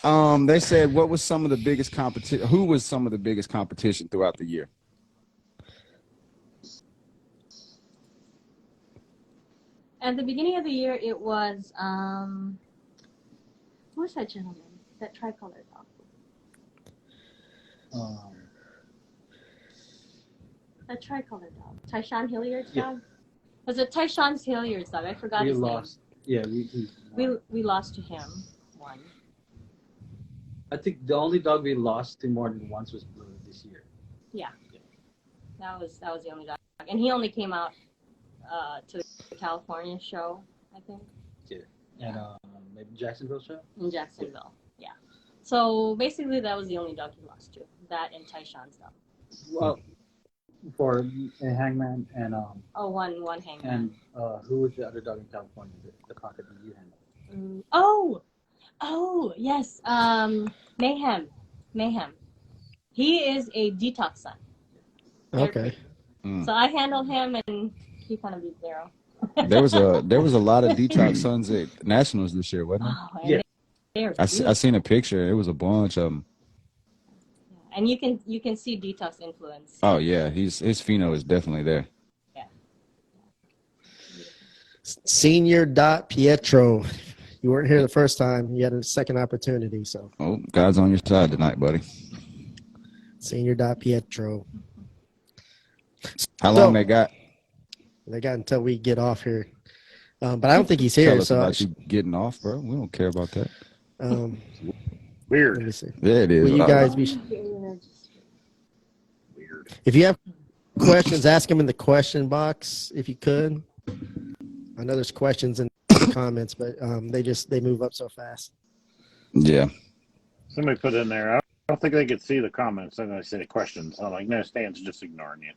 I? They said, what was some of the biggest competition? Who was some of the biggest competition throughout the year? At the beginning of the year, it was who was that gentleman? That tricolor dog. That tricolor dog. Tyshawn Hilliard's dog. Was it Tyshawn Hilliard's dog? I forgot his name. Yeah, we lost to him. One. I think the only dog we lost to more than once was Blue this year. Yeah. That was the only dog, and he only came out to the California show, I think. Yeah. And maybe Jacksonville show. In Jacksonville, yeah. So basically, that was the only dog he lost to. That and Tyshawn's dog. Well, for a Hangman and one Hangman. And who was the other dog in California? The pocket that you handled. Oh yes. Mayhem. He is a detox son. Okay. So I handled him, and he kind of beat Zero. There was a lot of detox sons at Nationals this year, wasn't there? Yeah. I seen a picture. It was a bunch of them. And you can see detox influence. Oh yeah, his pheno is definitely there. Yeah. Senior Pietro. You weren't here the first time. You had a second opportunity. So. Oh, God's on your side tonight, buddy. Senior Pietro. How long they got? They got until we get off here. But I don't think he's here. Tell us so about you getting off, bro. We don't care about that. Weird. Let me see. Yeah, it is. Will you guys be? Weird. If you have questions, ask them in the question box if you could. I know there's questions in the comments, but they move up so fast. Yeah. Somebody put in there. I don't think they could see the comments. And I say questions. I'm like, no, Stan's just ignoring you.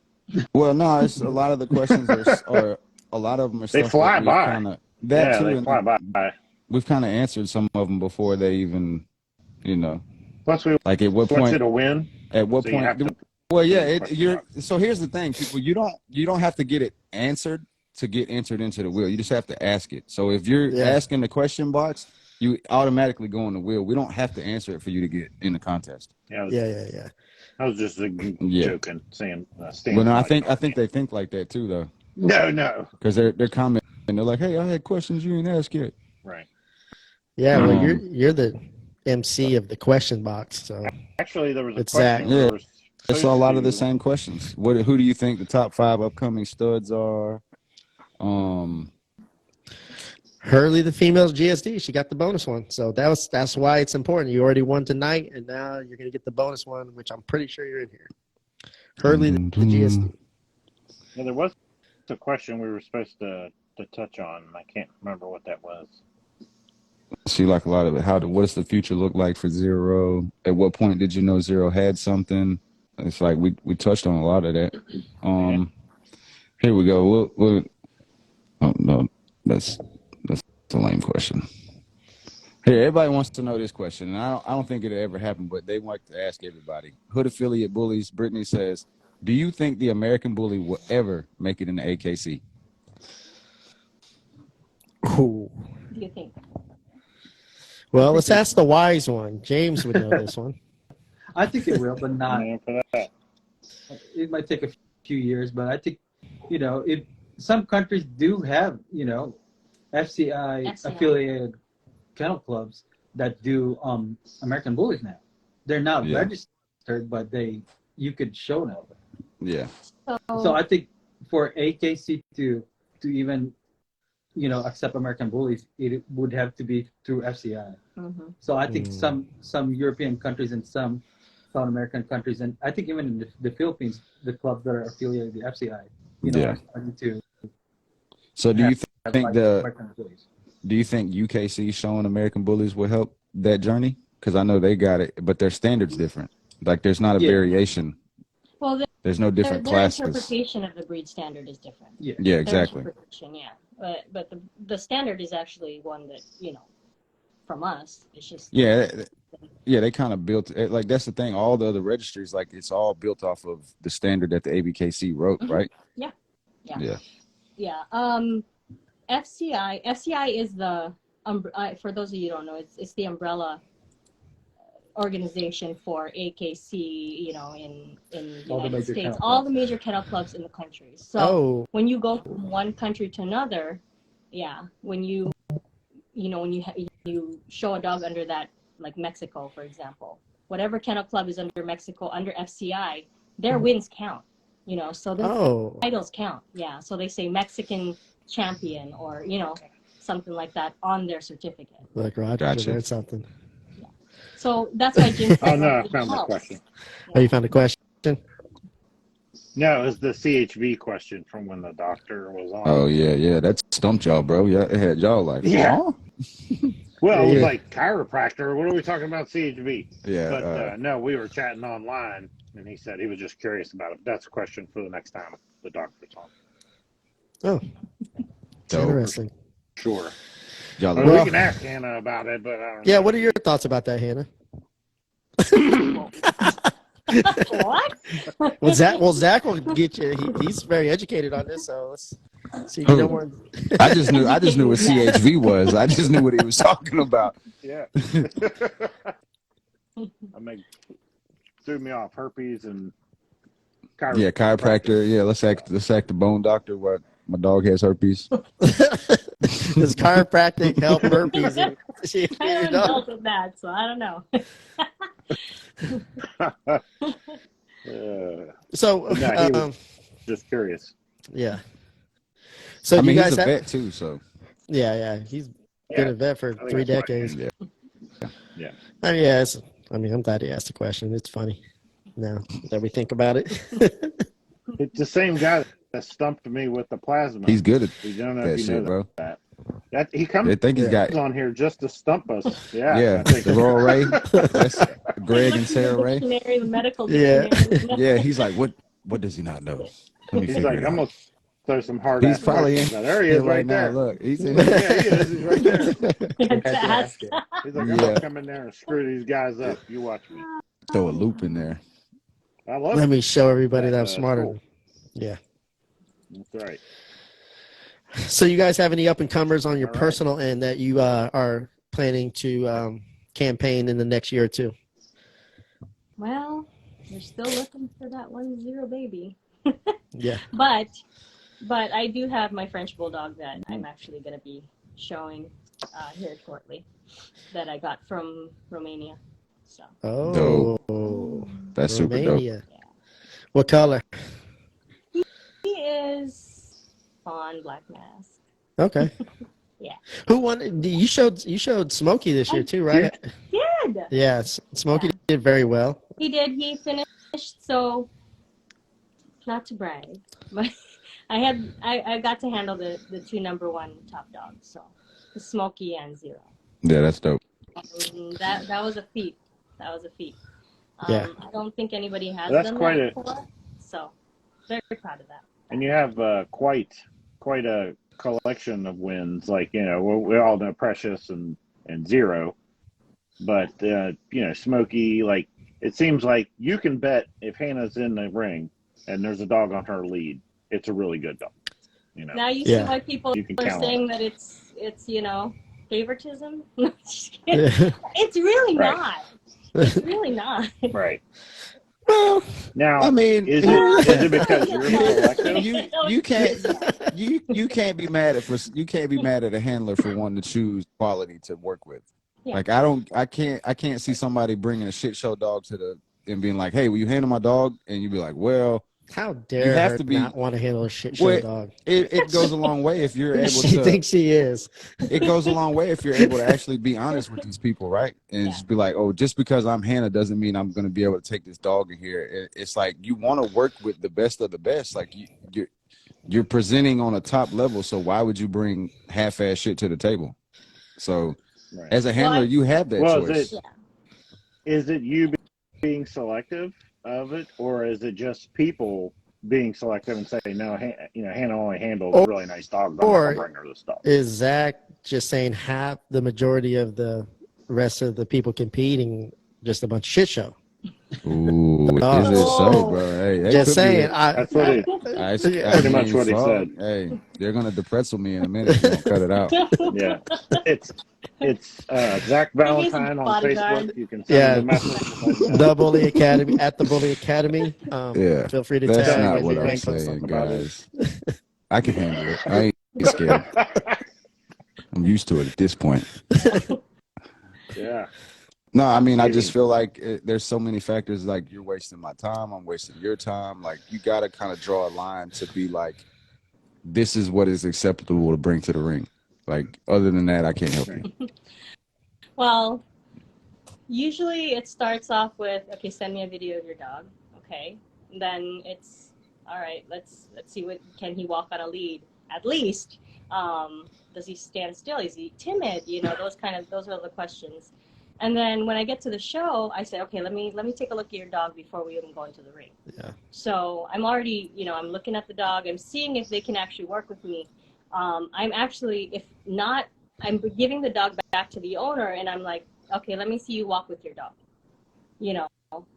Well, no, it's a lot of the questions are a lot of them are. They stuff fly that by. Kinda, that yeah, too, they fly by. We've kind of answered some of them before they even, Plus, we like at what want point? you to win. At what So you have point? to Well, yeah, so here's the thing, people. You don't have to get it answered to get entered into the wheel. You just have to ask it. So if you're asking the question box, you automatically go on the wheel. We don't have to answer it for you to get in the contest. Yeah. I was just joking, saying. Well, no, I think they think like that too, though. No. Because they're commenting and they're like, "Hey, I had questions you didn't ask yet." Right. Yeah, well, you're the MC of the question box, so Actually, there was a it's question. Zach. Yeah, it's a lot of the same questions. Who do you think the top 5 upcoming studs are? Hurley, the female's GSD, she got the bonus one, so that's why it's important. You already won tonight, and now you're gonna get the bonus one, which I'm pretty sure you're in here. Hurley, the GSD. Yeah, there was a question we were supposed to touch on. I can't remember what that was. See, like a lot of it. What does the future look like for Zero? At what point did you know Zero had something? It's like we touched on a lot of that. Here we go. Oh no, that's a lame question. Here, everybody wants to know this question, and I don't think it'll ever happen, but they want to ask everybody. Hood affiliate bullies. Brittany says, "Do you think the American Bully will ever make it in the AKC?" Ooh. What do you think? Well, let's ask the wise one. James would know this one. I think it will, but not. For that. It might take a few years, but I think, if some countries do have, FCI affiliated kennel clubs that do American Bullies now. They're not registered, but you could show them. Yeah. So I think for AKC to even accept American Bullies, it would have to be through FCI. Mm-hmm. So I think some European countries and some South American countries, and I think even in the Philippines, the clubs that are affiliated with the FCI, are starting to. So do you think American Bullies. Do you think UKC showing American Bullies will help that journey? Because I know they got it, but their standard's different. Like there's not a variation. Well, there's no different their classes. interpretation of the breed standard is different. Yeah, exactly. Their interpretation, but the standard is actually one that from us. It's just they kind of built it. Like that's the thing. All the other registries, like it's all built off of the standard that the ABKC wrote, right? Yeah. FCI is the for those of you who don't know, it's the umbrella organization for AKC, in the United States, all the major kennel clubs in the country. So when you go from one country to another, when you show a dog under that, like Mexico, for example, whatever kennel club is under Mexico, under FCI, their wins count, so their titles count. Yeah. So they say Mexican champion or, something like that on their certificate. Like Roger or something. Yeah. So that's why Jim. Oh, no, I found the question. Oh, you found the question? No, it was the CHV question from when the doctor was on. Oh, yeah. That stumped y'all, bro. Yeah, it had y'all like, Well, it was like chiropractor. What are we talking about, CHV? Yeah. But no, we were chatting online, and he said he was just curious about it. That's a question for the next time the doctor's on. Oh, interesting. Sure. We can ask Hannah about it, but I don't know. Yeah, what are your thoughts about that, Hannah? What? Well, Zach will get you. He's very educated on this, so let's see. You know more. I just knew what CHV was. I just knew what he was talking about. Yeah. Threw me off herpes and chiropractor. Yeah, chiropractor. Yeah, let's act the bone doctor. What my dog has herpes. Does chiropractic help herpes? I haven't dealt with that, so I don't know. So, he was just curious. Yeah. So you guys he's a vet too. So yeah, he's been a vet for 3 decades. Yeah. I'm glad he asked the question. It's funny now that we think about it. It's the same guy that stumped me with the plasma. He's good at that shit, bro. That he comes on here just to stump us. Yeah. The Royal Ray. That's Greg and Sarah Ray. The medical Yeah. He's like, what does he not know? He's like, I'm gonna throw some hard. He's probably in. There he is, right there. Now, look, he's in. He is. He's right there. Fantastic. He's like, I'm gonna come in there and screw these guys up. You watch me. Throw a loop in there. I love it. Let me show everybody that I'm smarter. Cool. Yeah. That's right. So you guys have any up-and-comers on your personal end that you are planning to campaign in the next year or two? Well, we're still looking for that 1-0 baby. Yeah. But I do have my French Bulldog that I'm actually going to be showing here shortly that I got from Romania. So. Oh, that's super dope. Yeah. What color? He is fawn black mask. Okay. Yeah. Who won? You showed Smokey this year too, right? Did. Yeah, Smokey did very well. He did. He finished. So, not to brag, but I got to handle the two number one top dogs, so Smokey and Zero. Yeah, that's dope. That was a feat. That was a feat. Yeah. I don't think anybody has That's done quite that a before, so very proud of that. and you have quite a collection of wins. Like we all know Precious and Zero, but Smokey. Like it seems like you can bet if Hannah's in the ring and there's a dog on her lead, it's a really good dog. Now you see why people You can are count on saying it. that it's favoritism. It's really Right. not. It's really not. Right. Well, Now, I mean, is it because you're selective? you can't be mad at a handler for wanting to choose quality to work with. Yeah. Like I can't see somebody bringing a shit show dog and being like, hey, will you handle my dog? And you'd be like, well, how you dare have her to be not want to handle a shit show dog? It goes a long way if you're able She to. thinks she is. It goes a long way if you're able to actually be honest with these people, right? And just be like, oh, just because I'm Hannah doesn't mean I'm going to be able to take this dog in here. It's like you want to work with the best of the best. Like you're presenting on a top level, so why would you bring half-ass shit to the table? So Right. as a handler, you have that choice. Is it you being selective of it, or is it just people being selective and saying, no, Hannah only handles a really nice dog, but I'm not going to bring her this dog? Is Zach just saying half the majority of the rest of the people competing just a bunch of shit show? Ooh, is it so, bro? Hey, just saying. That's what it. Pretty much what he said. Hey, they're gonna depressel me in a minute. Don't cut it out. Yeah, it's Zach Valentine on Facebook. You can send him a message. The Bully Academy at the Bully Academy. Yeah, feel free to that's tag. not what I'm saying, guys. I can handle it. I ain't scared. I'm used to it at this point. Yeah. No, I mean, I just feel like there's so many factors. Like you're wasting my time, I'm wasting your time. Like you got to kind of draw a line to be like, this is what is acceptable to bring to the ring. Like other than that, I can't help you. Well, usually it starts off with, okay, send me a video of your dog. Okay, and then it's all right. Let's see can he walk on a lead at least. Does he stand still? Is he timid? Those are the questions. And then when I get to the show, I say, okay, let me take a look at your dog before we even go into the ring. Yeah. So I'm already, I'm looking at the dog. I'm seeing if they can actually work with me. I'm actually, if not, I'm giving the dog back to the owner, and I'm like, okay, let me see you walk with your dog.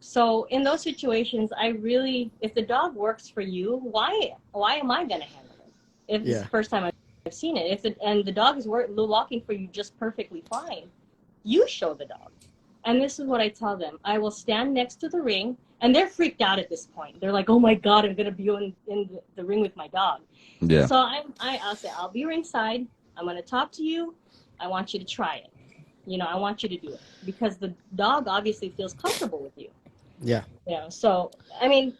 So in those situations, if the dog works for you, why am I going to handle it? If it's the first time I've seen it, and the dog is walking for you just perfectly fine, you show the dog. And this is what I tell them. I will stand next to the ring, and they're freaked out at this point. They're like, oh my God, I'm going to be in the ring with my dog. Yeah. So I'll say, I'll be ringside. I'm going to talk to you. I want you to try it. I want you to do it because the dog obviously feels comfortable with you. Yeah. So, I mean,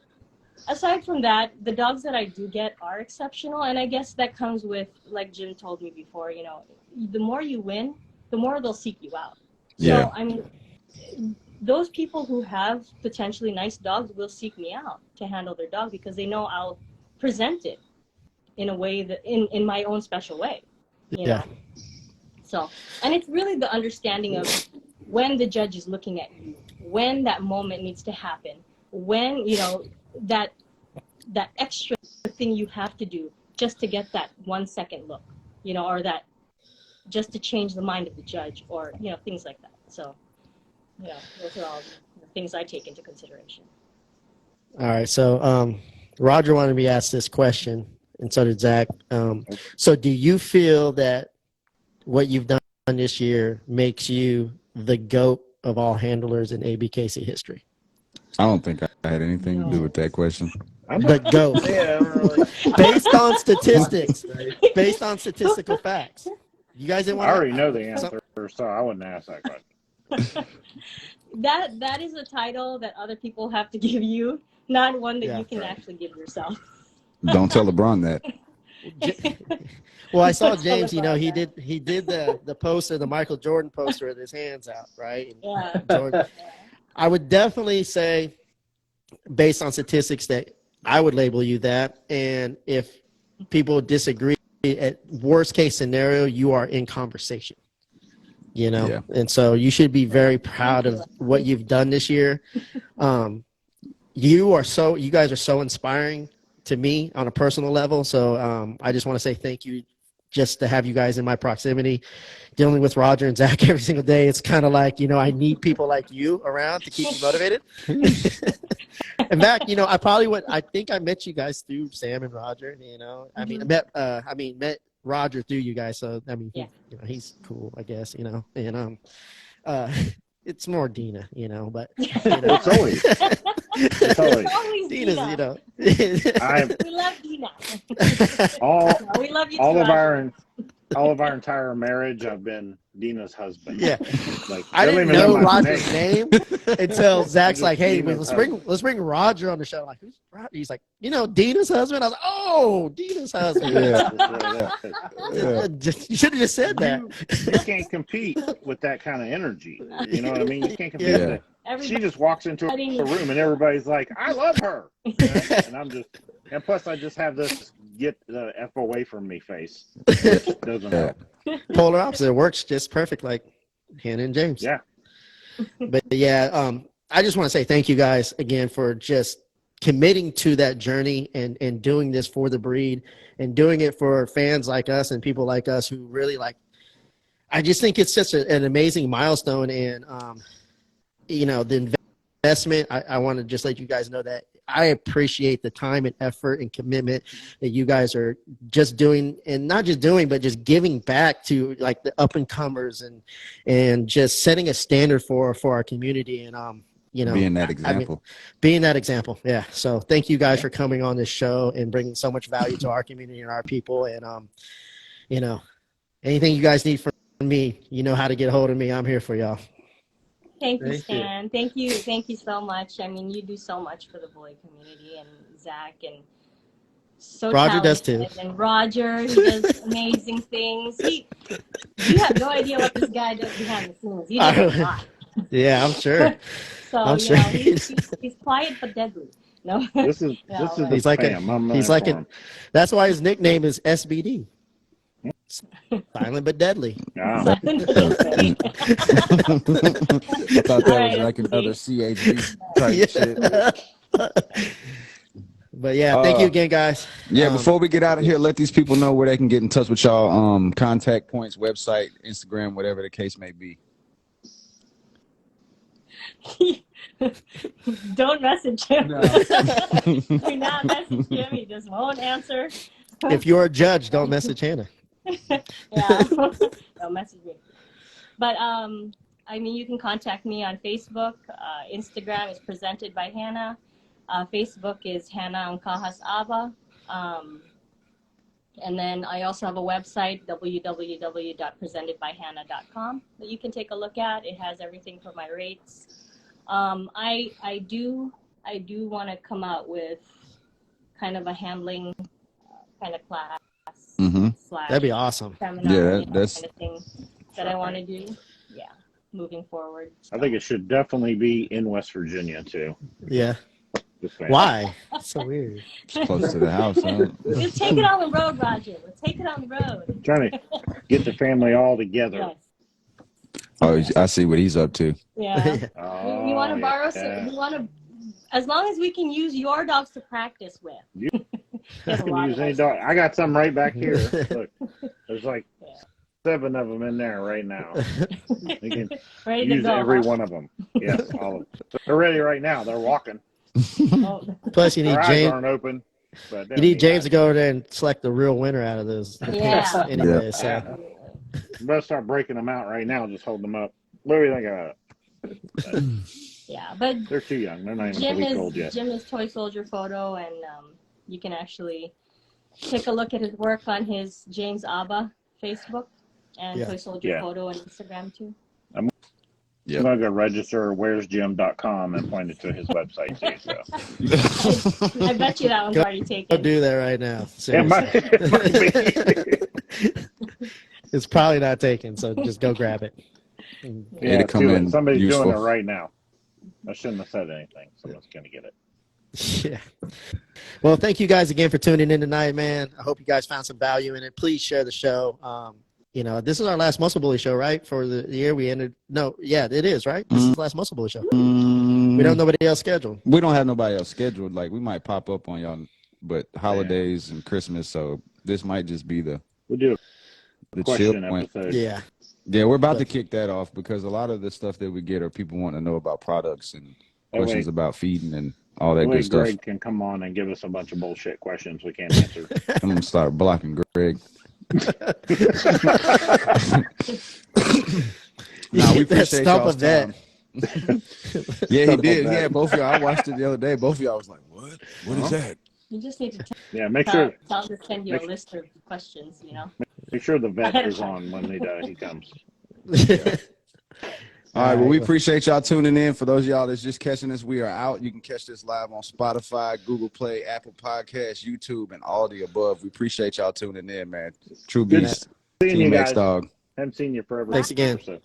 aside from that, the dogs that I do get are exceptional. And I guess that comes with, like Jim told me before, the more you win, the more they'll seek you out. Yeah. So, I mean, those people who have potentially nice dogs will seek me out to handle their dog because they know I'll present it in a way that in my own special way, you know? So, and it's really the understanding of when the judge is looking at you, when that moment needs to happen, when, that extra thing you have to do just to get that 1 second look, or that just to change the mind of the judge or, things like that. So, those are all the things I take into consideration. All right. So Roger wanted me to ask this question, and so did Zach. So do you feel that what you've done this year makes you the GOAT of all handlers in ABKC history? I don't think I had anything to do with that question. The GOAT. Based on statistics. Based on statistical facts. You guys didn't want I already know the answer, so I wouldn't ask that question. That is a title that other people have to give you, not one that you can actually give yourself. Don't tell LeBron that. Well, I saw James, he did the poster, the Michael Jordan poster with his hands out, right? Yeah. Jordan. I would definitely say, based on statistics, that I would label you that. And if people disagree, at worst case scenario, you are in conversation. You know, Yeah. and so you should be very proud of what you've done this year. You guys are so inspiring to me on a personal level. So I just want to say thank you, just to have you guys in my proximity. Dealing with Roger and Zach every single day, it's kind of like, I need people like you around to keep me motivated. In fact, I think I met you guys through Sam and Roger. I mean, I met Roger through you guys. So I mean, he's cool, I guess. And it's more Dina, but It's always. It's always. Dina's, Dina. We love Dina. We love you too, all of our entire marriage, I've been Dina's husband. Yeah. Like, I didn't know Roger's name until Zach's like, "Hey, Dina's let's bring Roger on the show." I'm like, who's Roger? He's like, Dina's husband. I was like, "Oh, Dina's husband." You should have just said that. You can't compete with that kind of energy. You know what I mean? You can't compete with it. She just walks into a room and everybody's like, "I love her," and I'm just. And plus, I just have this "get the F away from me" face. It doesn't help. Polar opposite. It works just perfect, like Hannah and James. Yeah. But I just want to say thank you guys again for just committing to that journey and doing this for the breed and doing it for fans like us and people like us who really I just think it's such an amazing milestone. And, the investment, I want to just let you guys know that I appreciate the time and effort and commitment that you guys are just doing, and not just doing, but just giving back to like the up and comers and just setting a standard for our community. And, being that example. Being that example. Yeah. So thank you guys for coming on this show and bringing so much value to our community and our people. And, anything you guys need from me, you know how to get a hold of me. I'm here for y'all. Thank you, Stan. Thank you so much. I mean, you do so much for the bully community, and Zach, and so Roger does too. And Roger, he does amazing things. You have no idea what this guy does behind the scenes. He does a lot. Yeah, I'm sure. So he's quiet but deadly. No, this is he's like that's why his nickname is SBD. Silent but deadly. Yeah. I thought that was like another CHB type shit. But thank you again, guys. Yeah, before we get out of here, let these people know where they can get in touch with y'all. Contact points, website, Instagram, whatever the case may be. Don't message him. No. Do not message him. He just won't answer. If you're a judge, don't message Hannah. Yeah, don't message me. But you can contact me on Facebook. Instagram is presented by Hannah. Facebook is Hannah Angkahas Aba. And then I also have a website, www.presentedbyhannah.com, that you can take a look at. It has everything for my rates. I do want to come out with kind of a handling kind of class. Mm-hmm. That'd be awesome. Seminar, that's kind of thing that I want to do. Yeah, moving forward. So. I think it should definitely be in West Virginia too. Yeah. Why? That's so weird. It's close to the house, huh? Let's take it on the road, Roger. Let's take it on the road. Trying to get the family all together. Yes. Oh, I see what he's up to. Yeah. We want to borrow some. We want to, as long as we can use your dogs to practice with. You can use any dog. I got some right back here. Look, there's like 7 of them in there right now. You can use every one of them. Yes, all of them. They're ready right now. They're walking. Plus, you need Their eyes James. aren't open. But you need James to go over there and select the real winner out of those. Yeah. Anyway, so. I'm about to start breaking them out right now. Just hold them up. What do you think of Yeah, but they're too young. They're not even a week old yet. Jim is Toy Soldier Photo, and you can actually take a look at his work on his James Abba Facebook and Toy Soldier Photo on Instagram too. I'm going to go register where'sjim.com and point it to his website too. So. I bet you that one's already taken. I'll do that right now. It might be. It's probably not taken, so just go grab it. Yeah, somebody's doing it right now. I shouldn't have said anything. Someone's going to get it. Yeah. Well, thank you guys again for tuning in tonight, man. I hope you guys found some value in it. Please share the show. This is our last Muscle Bully show, right? For the year we ended. No, yeah, it is, right? This is the last Muscle Bully show. We don't have nobody else scheduled. We don't have nobody else scheduled. Like, we might pop up on y'all, but holidays and Christmas, so this might just be the question chill point. episode. Yeah. Yeah, we're about to kick that off because a lot of the stuff that we get are people want to know about products and questions about feeding and all that good stuff. Greg can come on and give us a bunch of bullshit questions we can't answer. I'm gonna start blocking Greg. Nah, we appreciate y'all's time. Yeah, he did. Yeah, both of y'all. I watched it the other day. Both of y'all was like, "What? What is that?" You just need to make sure tell him to send you a list of questions. Make sure the vet is on when he comes. All right, well, we appreciate y'all tuning in. For those of y'all that's just catching us, we are out. You can catch this live on Spotify, Google Play, Apple Podcasts, YouTube, and all the above. We appreciate y'all tuning in, man. True Beast, Seeing you Team X guys. Dog. Haven't seen you forever. Thanks again. So.